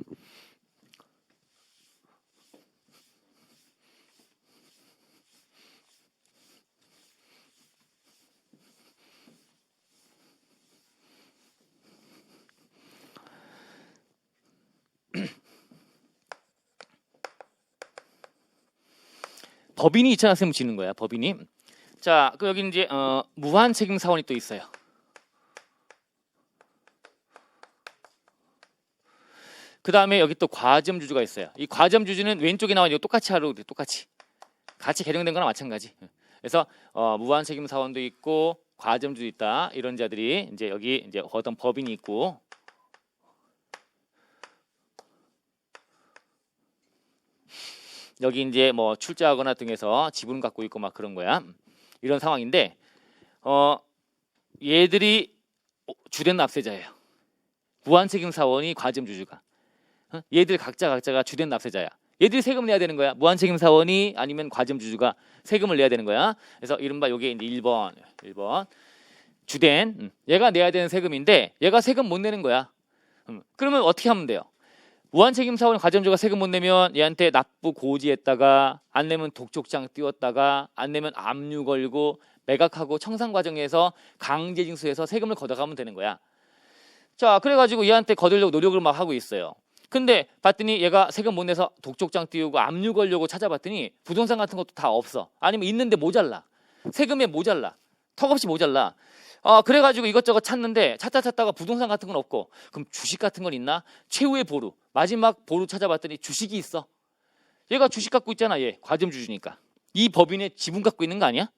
A: 법인이 이체납세의무 지는 거야. 법인이. 자, 그 여기 이제 무한책임사원이 또 있어요. 그 다음에 여기 또 과점주주가 있어요. 이 과점주주는 왼쪽에 나와 있는 거 똑같이 하려고 돼. 똑같이. 같이 개정된 거나 마찬가지. 그래서 무한책임사원도 있고 과점주도 있다. 이런 자들이 이제 여기 이제 어떤 법인이 있고 여기 이제 뭐 출자하거나 등에서 지분을 갖고 있고 막 그런 거야. 이런 상황인데 얘들이 주된 납세자예요. 무한책임사원이 과점주주가. 얘들 각자가 주된 납세자야. 얘들이 세금 내야 되는 거야. 무한책임사원이 아니면 과점주주가 세금을 내야 되는 거야. 그래서 이른바 요게 이제 1번 주된 얘가 내야 되는 세금인데 얘가 세금 못 내는 거야. 그러면 어떻게 하면 돼요? 무한책임사원 과점주주가 세금 못 내면 얘한테 납부 고지했다가 안 내면 독촉장 띄웠다가 안 내면 압류 걸고 매각하고 청산 과정에서 강제징수해서 세금을 걷어가면 되는 거야. 자, 그래가지고 얘한테 거두려고 노력을 막 하고 있어요. 근데 봤더니 얘가 세금 못 내서 독촉장 띄우고 압류 걸려고 찾아봤더니 부동산 같은 것도 다 없어. 아니면 있는데 모자라. 세금에 모자라. 턱없이 모자라. 그래가지고 이것저것 찾는데 찾다가 부동산 같은 건 없고 그럼 주식 같은 건 있나? 최후의 보루. 마지막 보루 찾아봤더니 주식이 있어. 얘가 주식 갖고 있잖아. 얘 과점주주니까. 이 법인의 지분 갖고 있는 거 아니야?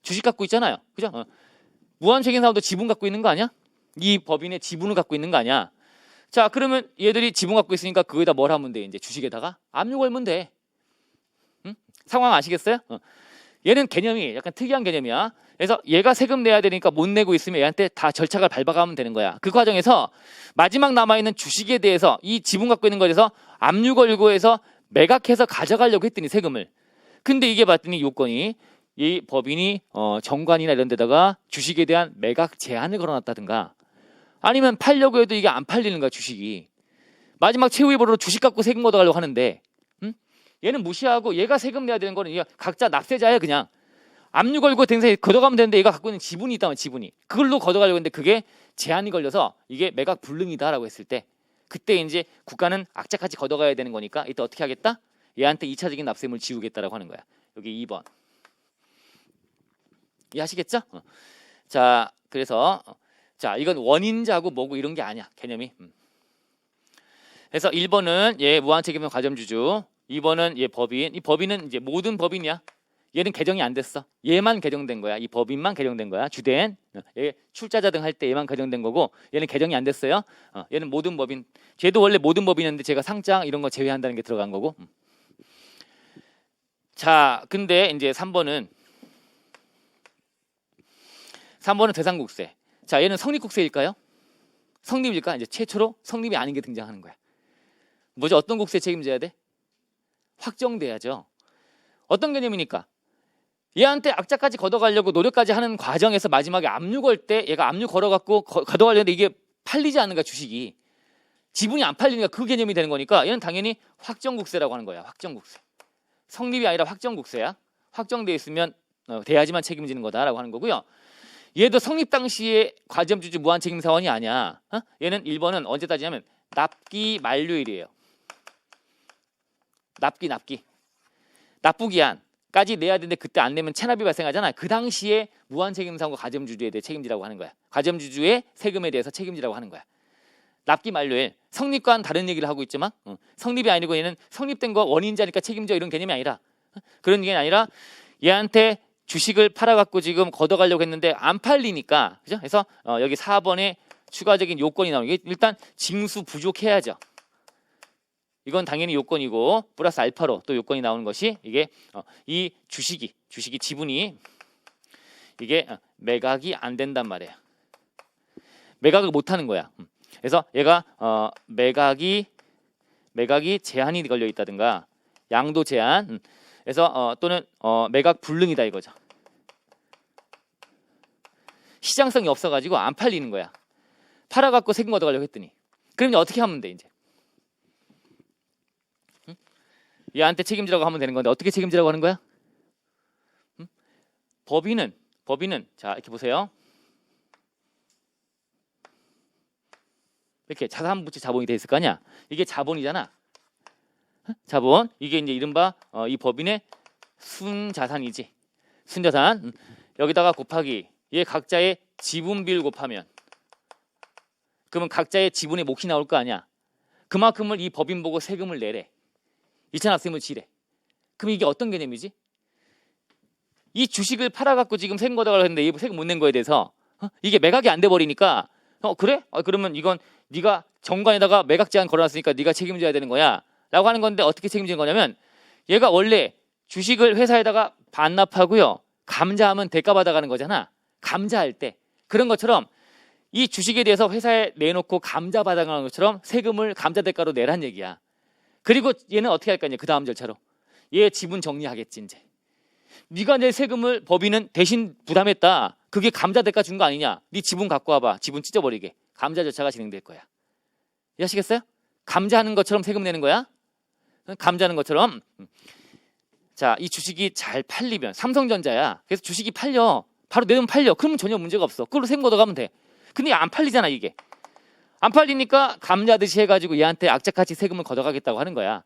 A: 주식 갖고 있잖아요. 그죠? 무한책임사원도 지분 갖고 있는 거 아니야? 이 법인의 지분을 갖고 있는 거 아니야? 자, 그러면 얘들이 지분 갖고 있으니까 그거에다 뭘 하면 돼? 이제 주식에다가 압류 걸면 돼. 응? 상황 아시겠어요? 얘는 개념이 약간 특이한 개념이야. 그래서 얘가 세금 내야 되니까 못 내고 있으면 얘한테 다 절차를 밟아가면 되는 거야. 그 과정에서 마지막 남아있는 주식에 대해서 이 지분 갖고 있는 거에 대해서 압류 걸고 해서 매각해서 가져가려고 했더니 세금을. 근데 이게 봤더니 요건이 이 법인이 정관이나 이런 데다가 주식에 대한 매각 제한을 걸어놨다든가 아니면 팔려고 해도 이게 안 팔리는 거야. 주식이. 마지막 최후의 보루로 주식 갖고 세금 걷어가려고 하는데 얘는 무시하고 얘가 세금 내야 되는 거는 얘가 각자 납세자야. 그냥 압류 걸고 댕세 걷어가면 되는데 얘가 갖고 있는 지분이 있다면 지분이 그걸로 걷어가려고 했는데 그게 제한이 걸려서 이게 매각 불능이다라고 했을 때 그때 이제 국가는 악착같이 걷어가야 되는 거니까 이때 어떻게 하겠다? 얘한테 2차적인 납세금을 지우겠다라고 하는 거야. 여기 2번 이해하시겠죠? 자, 그래서 자, 이건 원인자고 뭐고 이런 게 아니야. 개념이. 그래서 1번은 얘 무한책임형 과점주주, 2번은 얘 법인. 이 법인은 이제 모든 법인이야. 얘는 개정이 안 됐어. 얘만 개정된 거야. 이 법인만 개정된 거야. 주된 얘 출자자 등 할 때 얘만 개정된 거고 얘는 개정이 안 됐어요. 얘는 모든 법인. 쟤도 원래 모든 법인인데 제가 상장 이런 거 제외한다는 게 들어간 거고. 자, 근데 이제 3번은 대상국세. 자, 얘는 성립국세일까요? 성립일까? 이제 최초로 성립이 아닌 게 등장하는 거야. 뭐죠? 어떤 국세 책임져야 돼? 확정돼야죠. 어떤 개념이니까? 얘한테 악자까지 걷어가려고 노력까지 하는 과정에서 마지막에 압류 걸 때 얘가 압류 걸어갖고 걷어가려는데 이게 팔리지 않는 거야, 주식이. 지분이 안 팔리니까 그 개념이 되는 거니까 얘는 당연히 확정국세라고 하는 거야. 확정국세. 성립이 아니라 확정국세야. 확정돼 있으면 돼야지만 책임지는 거다라고 하는 거고요. 얘도 성립 당시에 과점주주 무한책임사원이 아니야. 얘는 1번은 언제 따지냐면 납기 만료일이에요. 납기. 납부기한까지 내야 되는데 그때 안 내면 체납이 발생하잖아. 그 당시에 무한책임사원과 가점주주에 대해 책임지라고 하는 거야. 가점주주의 세금에 대해서 책임지라고 하는 거야. 납기 만료일. 성립과는 다른 얘기를 하고 있지만 성립이 아니고 얘는 성립된 거 원인자니까 책임져 이런 개념이 아니라 그런 게 아니라 얘한테 주식을 팔아갖고 지금 걷어가려고 했는데 안 팔리니까 그죠? 그래서 여기 4번에 추가적인 요건이 나오는 게 일단 징수 부족해야죠. 이건 당연히 요건이고 플러스 알파로 또 요건이 나오는 것이 이게 이 주식이 지분이 이게 매각이 안 된단 말이에요. 매각을 못 하는 거야. 그래서 얘가 매각이 제한이 걸려 있다든가 양도 제한 그래서 또는 매각 불능이다 이거죠. 시장성이 없어가지고 안 팔리는 거야. 팔아갖고 세금 걷어가려고 했더니 그러면 어떻게 하면 돼 이제? 얘한테 책임지라고 하면 되는 건데 어떻게 책임지라고 하는 거야? 법인은 자 이렇게 보세요. 이렇게 자산부채 자본이 돼 있을 거 아니야? 이게 자본이잖아. 자본 이게 이제 이른바 이 법인의 순자산이지. 순자산 여기다가 곱하기 얘 각자의 지분 비율 곱하면 그러면 각자의 지분의 몫이 나올 거 아니야. 그만큼을 이 법인 보고 세금을 내래. 이천학세금을 지래. 그럼 이게 어떤 개념이지? 이 주식을 팔아갖고 지금 세금 걷어가려고 했는데 이 세금 못 낸 거에 대해서 이게 매각이 안 돼 버리니까 그래? 그러면 이건 네가 정관에다가 매각 제한 걸어놨으니까 네가 책임져야 되는 거야 라고 하는 건데 어떻게 책임지는 거냐면 얘가 원래 주식을 회사에다가 반납하고요 감자하면 대가 받아가는 거잖아. 감자할 때 그런 것처럼 이 주식에 대해서 회사에 내놓고 감자 받아가는 것처럼 세금을 감자 대가로 내란 얘기야. 그리고 얘는 어떻게 할까 이제 그 다음 절차로 얘 지분 정리하겠지. 이제 네가 내 세금을 법인은 대신 부담했다. 그게 감자 대가 준 거 아니냐. 네 지분 갖고 와봐. 지분 찢어버리게. 감자 절차가 진행될 거야. 이해하시겠어요? 감자하는 것처럼 세금 내는 거야. 감자하는 것처럼. 자, 이 주식이 잘 팔리면 삼성전자야. 그래서 주식이 팔려. 바로 내면 팔려. 그러면 전혀 문제가 없어. 그걸로 세금 걷어가면 돼. 근데 안 팔리잖아 이게. 안 팔리니까 감자듯이 해가지고 얘한테 악착같이 세금을 걷어가겠다고 하는 거야.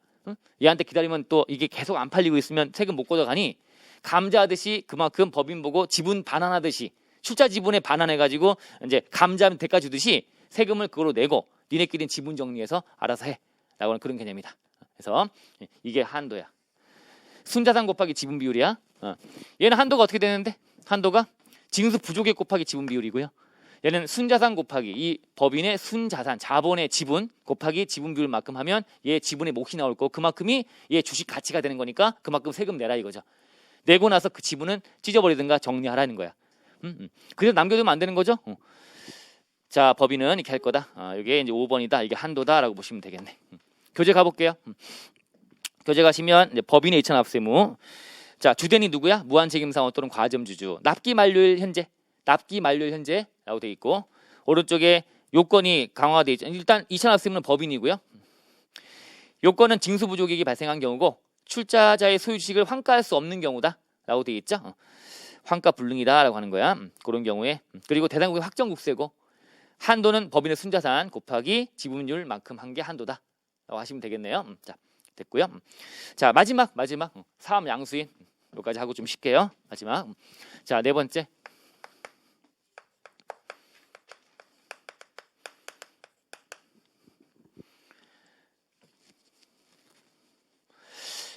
A: 얘한테 기다리면 또 이게 계속 안 팔리고 있으면 세금 못 걷어가니 감자하듯이 그만큼 법인 보고 지분 반환하듯이 출자 지분에 반환해가지고 이제 감자 대가 주듯이 세금을 그걸로 내고 니네끼리는 지분 정리해서 알아서 해 라고 하는 그런 개념이다. 그래서 이게 한도야. 순자산 곱하기 지분 비율이야. 얘는 한도가 어떻게 되는데? 한도가 징수 부족액 곱하기 지분 비율이고요. 얘는 순자산 곱하기 이 법인의 순자산 자본의 지분 곱하기 지분 비율만큼 하면 얘 지분의 몫이 나올 거고 그만큼이 얘 주식 가치가 되는 거니까 그만큼 세금 내라 이거죠. 내고 나서 그 지분은 찢어버리든가 정리하라는 거야. 그래서 남겨두면 안 되는 거죠. 자, 법인은 이렇게 할 거다. 이게 이제 5번이다. 이게 한도다라고 보시면 되겠네. 교재 가볼게요. 교재 가시면 이제 법인의 이천납세무. 자, 주된이 누구야? 무한책임사원 또는 과점주주. 납기 만료일 현재라고 돼 있고 오른쪽에 요건이 강화돼 있죠. 일단 이천납세무는 법인이고요. 요건은 징수 부족액이 발생한 경우고 출자자의 소유 주식을 환가할 수 없는 경우다라고 돼 있죠. 환가 불능이다라고 하는 거야. 그런 경우에 그리고 대상국의 확정국세고 한도는 법인의 순자산 곱하기 지분율만큼 한 게 한도다라고 하시면 되겠네요. 자, 됐고요. 자, 마지막 사업 양수인 여기까지 하고 좀 쉴게요. 마지막. 자, 네 번째.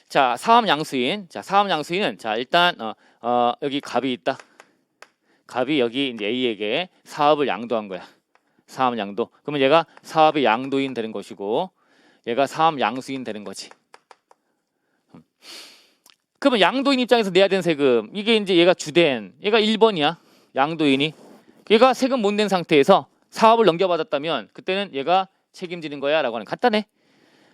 A: 자, 사업 양수인. 자, 사업 양수인은 자, 일단 여기 갑이 있다. 갑이 여기 이제 A에게 사업을 양도한 거야. 사업 양도. 그러면 얘가 사업의 양도인 되는 것이고 얘가 사업 양수인 되는 거지. 그러면 양도인 입장에서 내야 되는 세금, 이게 이제 얘가 주된, 얘가 1번이야. 양도인이. 얘가 세금 못 낸 상태에서 사업을 넘겨받았다면 그때는 얘가 책임지는 거야 라고 하는. 간단해.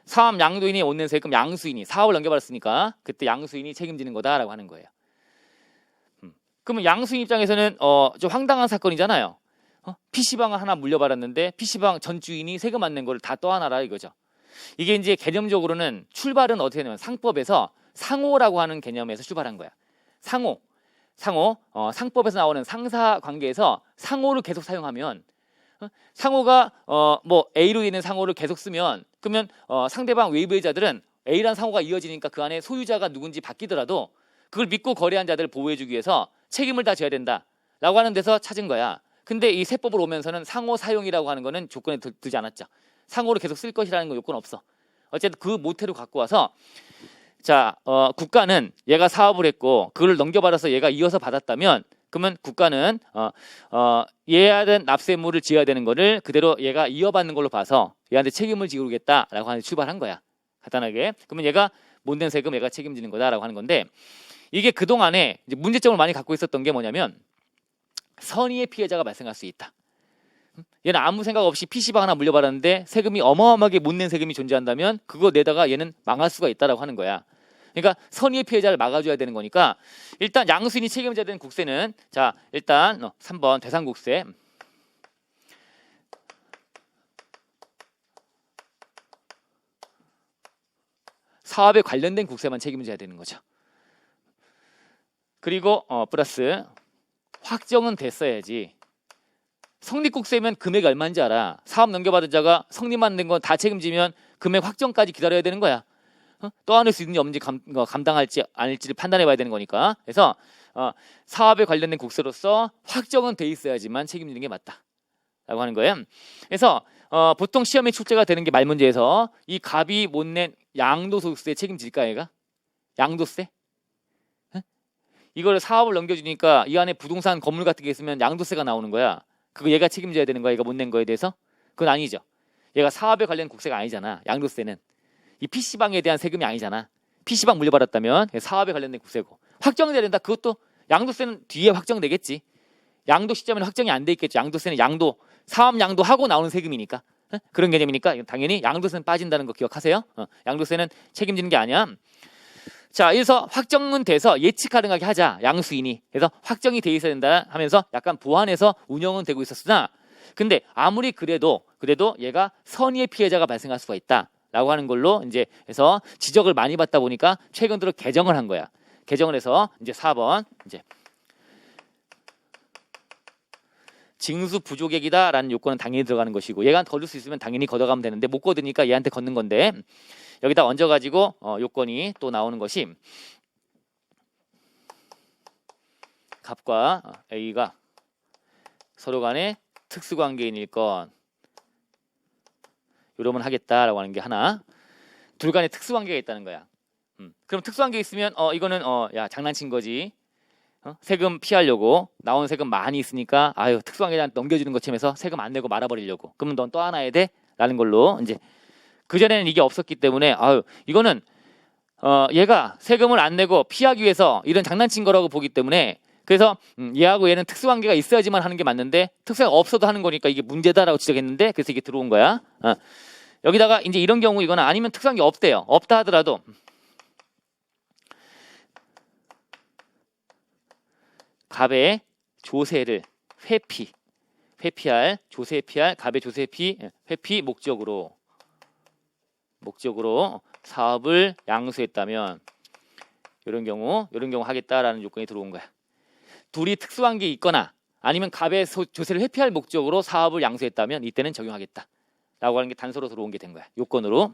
A: 사업 양도인이 못 낸 세금, 양수인이 사업을 넘겨받았으니까 그때 양수인이 책임지는 거다라고 하는 거예요. 그러면 양수인 입장에서는 좀 황당한 사건이잖아요. PC방을 하나 물려받았는데 PC방 전 주인이 세금 안 낸 거를 다 떠안아라 이거죠. 이게 이제 개념적으로는 출발은 어떻게 되냐면 상법에서 상호라고 하는 개념에서 출발한 거야. 상호. 상법에서 나오는 상사 관계에서 상호를 계속 사용하면 상호가 뭐 A로 있는 상호를 계속 쓰면 그러면 상대방 외부의자들은 A라는 상호가 이어지니까 그 안에 소유자가 누군지 바뀌더라도 그걸 믿고 거래한 자들을 보호해주기 위해서 책임을 다 져야 된다라고 하는 데서 찾은 거야. 근데 이 세법을 오면서는 상호 사용이라고 하는 거는 조건에 들지 않았죠. 상호를 계속 쓸 것이라는 건 요건 없어. 어쨌든 그 모태로 갖고 와서 자, 국가는 얘가 사업을 했고 그걸 넘겨받아서 얘가 이어서 받았다면 그러면 국가는 얘한테 납세물을 지어야 되는 거를 그대로 얘가 이어받는 걸로 봐서 얘한테 책임을 지우겠다라고 하는 출발한 거야. 간단하게. 그러면 얘가 못 낸 세금 얘가 책임지는 거다라고 하는 건데 이게 그동안에 이제 문제점을 많이 갖고 있었던 게 뭐냐면 선의의 피해자가 발생할 수 있다. 얘는 아무 생각 없이 PC방 하나 물려받았는데 세금이 어마어마하게 못 낸 세금이 존재한다면 그거 내다가 얘는 망할 수가 있다라고 하는 거야. 그러니까 선의의 피해자를 막아줘야 되는 거니까 일단 양수인이 책임져야 되는 국세는 자 일단 3번 대상국세. 사업에 관련된 국세만 책임져야 되는 거죠. 그리고 플러스 확정은 됐어야지. 성립국세면 금액이 얼마인지 알아. 사업 넘겨받은 자가 성립만 된 건 다 책임지면 금액 확정까지 기다려야 되는 거야. 떠안을 수 있는지 없는지 감당할지 아닐지를 판단해 봐야 되는 거니까. 그래서 사업에 관련된 국세로서 확정은 돼 있어야지만 책임지는 게 맞다 라고 하는 거예요. 그래서 보통 시험에 출제가 되는 게 말문제에서 이 갑이 못 낸 양도소득세 책임질까 얘가? 양도세? 이걸 사업을 넘겨주니까 이 안에 부동산 건물 같은 게 있으면 양도세가 나오는 거야. 그거 얘가 책임져야 되는 거야. 얘가 못 낸 거에 대해서? 그건 아니죠. 얘가 사업에 관련 국세가 아니잖아. 양도세는. 이 PC방에 대한 세금이 아니잖아. PC방 물려받았다면 사업에 관련된 국세고. 확정돼야 된다. 그것도 양도세는 뒤에 확정되겠지. 양도 시점에는 확정이 안 돼 있겠죠. 양도세는 사업 양도하고 나오는 세금이니까. 그런 개념이니까 당연히 양도세는 빠진다는 거 기억하세요. 양도세는 책임지는 게 아니야. 자, 그래서 확정은 돼서 예측 가능하게 하자. 양수인이. 그래서 확정이 돼 있어야 된다 하면서 약간 보완해서 운영은 되고 있었으나 근데 아무리 그래도 얘가 선의의 피해자가 발생할 수가 있다. 라고 하는 걸로 이제 해서 지적을 많이 받다 보니까 최근 들어 개정을 한 거야. 개정을 해서 이제 4번 이제 징수 부족액이다라는 요건은 당연히 들어가는 것이고 얘가 거둘 수 있으면 당연히 걷어가면 되는데 못 거두니까 얘한테 걷는 건데 여기다 얹어가지고 요건이 또 나오는 것이 갑과 A가 서로 간에 특수관계인일 건 이러면 하겠다라고 하는 게 하나. 둘 간에 특수관계가 있다는 거야. 그럼 특수관계 있으면 이거는 야 장난친 거지. 세금 피하려고 나온 세금 많이 있으니까 아유 특수관계자한테 넘겨주는 것처럼 해서 세금 안 내고 말아버리려고. 그러면 넌 떠안아야 돼? 라는 걸로 이제 그전에는 이게 없었기 때문에 아유 이거는 얘가 세금을 안 내고 피하기 위해서 이런 장난친 거라고 보기 때문에 그래서 얘하고 얘는 특수관계가 있어야지만 하는 게 맞는데 특수관계가 없어도 하는 거니까 이게 문제다라고 지적했는데 그래서 이게 들어온 거야. 여기다가 이제 이런 경우 이거는 아니면 특수관계 없대요. 없다 하더라도 갑의 조세를 회피할 갑의 조세 회피 목적으로 사업을 양수했다면 이런 경우 하겠다라는 요건이 들어온 거야. 둘이 특수관계 있거나 아니면 갑의 조세를 회피할 목적으로 사업을 양수했다면 이때는 적용하겠다 라고 하는 게 단서로 들어온 게 된 거야. 요건으로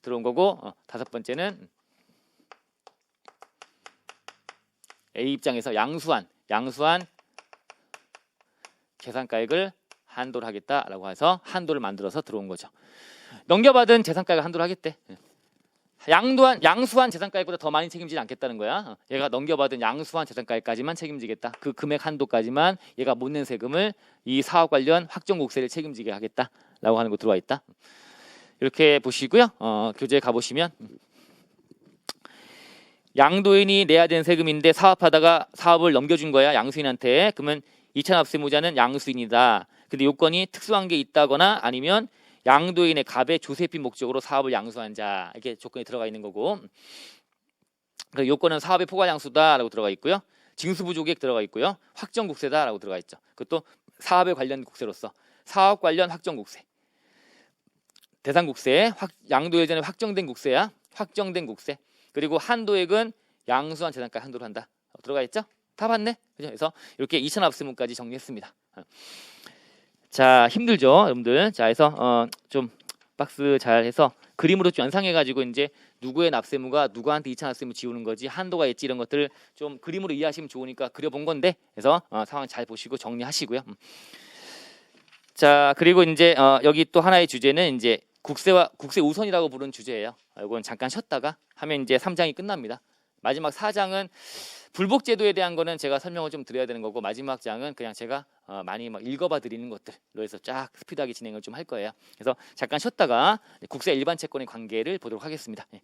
A: 들어온 거고 다섯 번째는 A 입장에서 양수한 재산가액을 한도를 하겠다라고 해서 한도를 만들어서 들어온 거죠. 넘겨받은 재산가액을 한도를 하겠대. 양수한 재산가액보다 더 많이 책임지지 않겠다는 거야. 얘가 넘겨받은 양수한 재산가액까지만 책임지겠다. 그 금액 한도까지만 얘가 못 낸 세금을 이 사업 관련 확정곡세를 책임지게 하겠다라고 하는 거 들어와 있다. 이렇게 보시고요. 교재 가보시면 양도인이 내야 되는 세금인데 사업하다가 사업을 넘겨준 거야 양수인한테. 그러면 2차 납세무자는 양수인이다. 근데 요건이 특수한 게 있다거나 아니면 양도인의 갑의 조세핀 목적으로 사업을 양수한 자, 이렇게 조건이 들어가 있는 거고, 그 요건은 사업의 포괄양수다라고 들어가 있고요, 징수부조기액 들어가 있고요, 확정국세다라고 들어가 있죠. 그것도 사업에 관련 국세로서 사업 관련 확정국세, 대상국세, 양도 예전에 확정된 국세야, 확정된 국세. 그리고 한도액은 양수한 재산가 한도로 한다. 들어가 있죠? 다 봤네. 그죠? 그래서 이렇게 2차 납세문까지 정리했습니다. 자, 힘들죠, 여러분들. 자, 해서 좀 박스 잘 해서 그림으로 좀 연상해가지고 이제 누구의 납세무가 누구한테 2차 납세무 지우는 거지, 한도가 있지, 이런 것들을 좀 그림으로 이해하시면 좋으니까 그려본 건데, 그래서 상황 잘 보시고 정리하시고요. 자, 그리고 이제 여기 또 하나의 주제는 이제 국세 우선이라고 부르는 주제예요. 이건 잠깐 쉬었다가 하면 이제 3장이 끝납니다. 마지막 4장은 불복제도에 대한 거는 제가 설명을 좀 드려야 되는 거고, 마지막 장은 그냥 제가 많이 막 읽어봐 드리는 것들로 해서 쫙 스피드하게 진행을 좀 할 거예요. 그래서 잠깐 쉬었다가 국세 일반 채권의 관계를 보도록 하겠습니다. 예.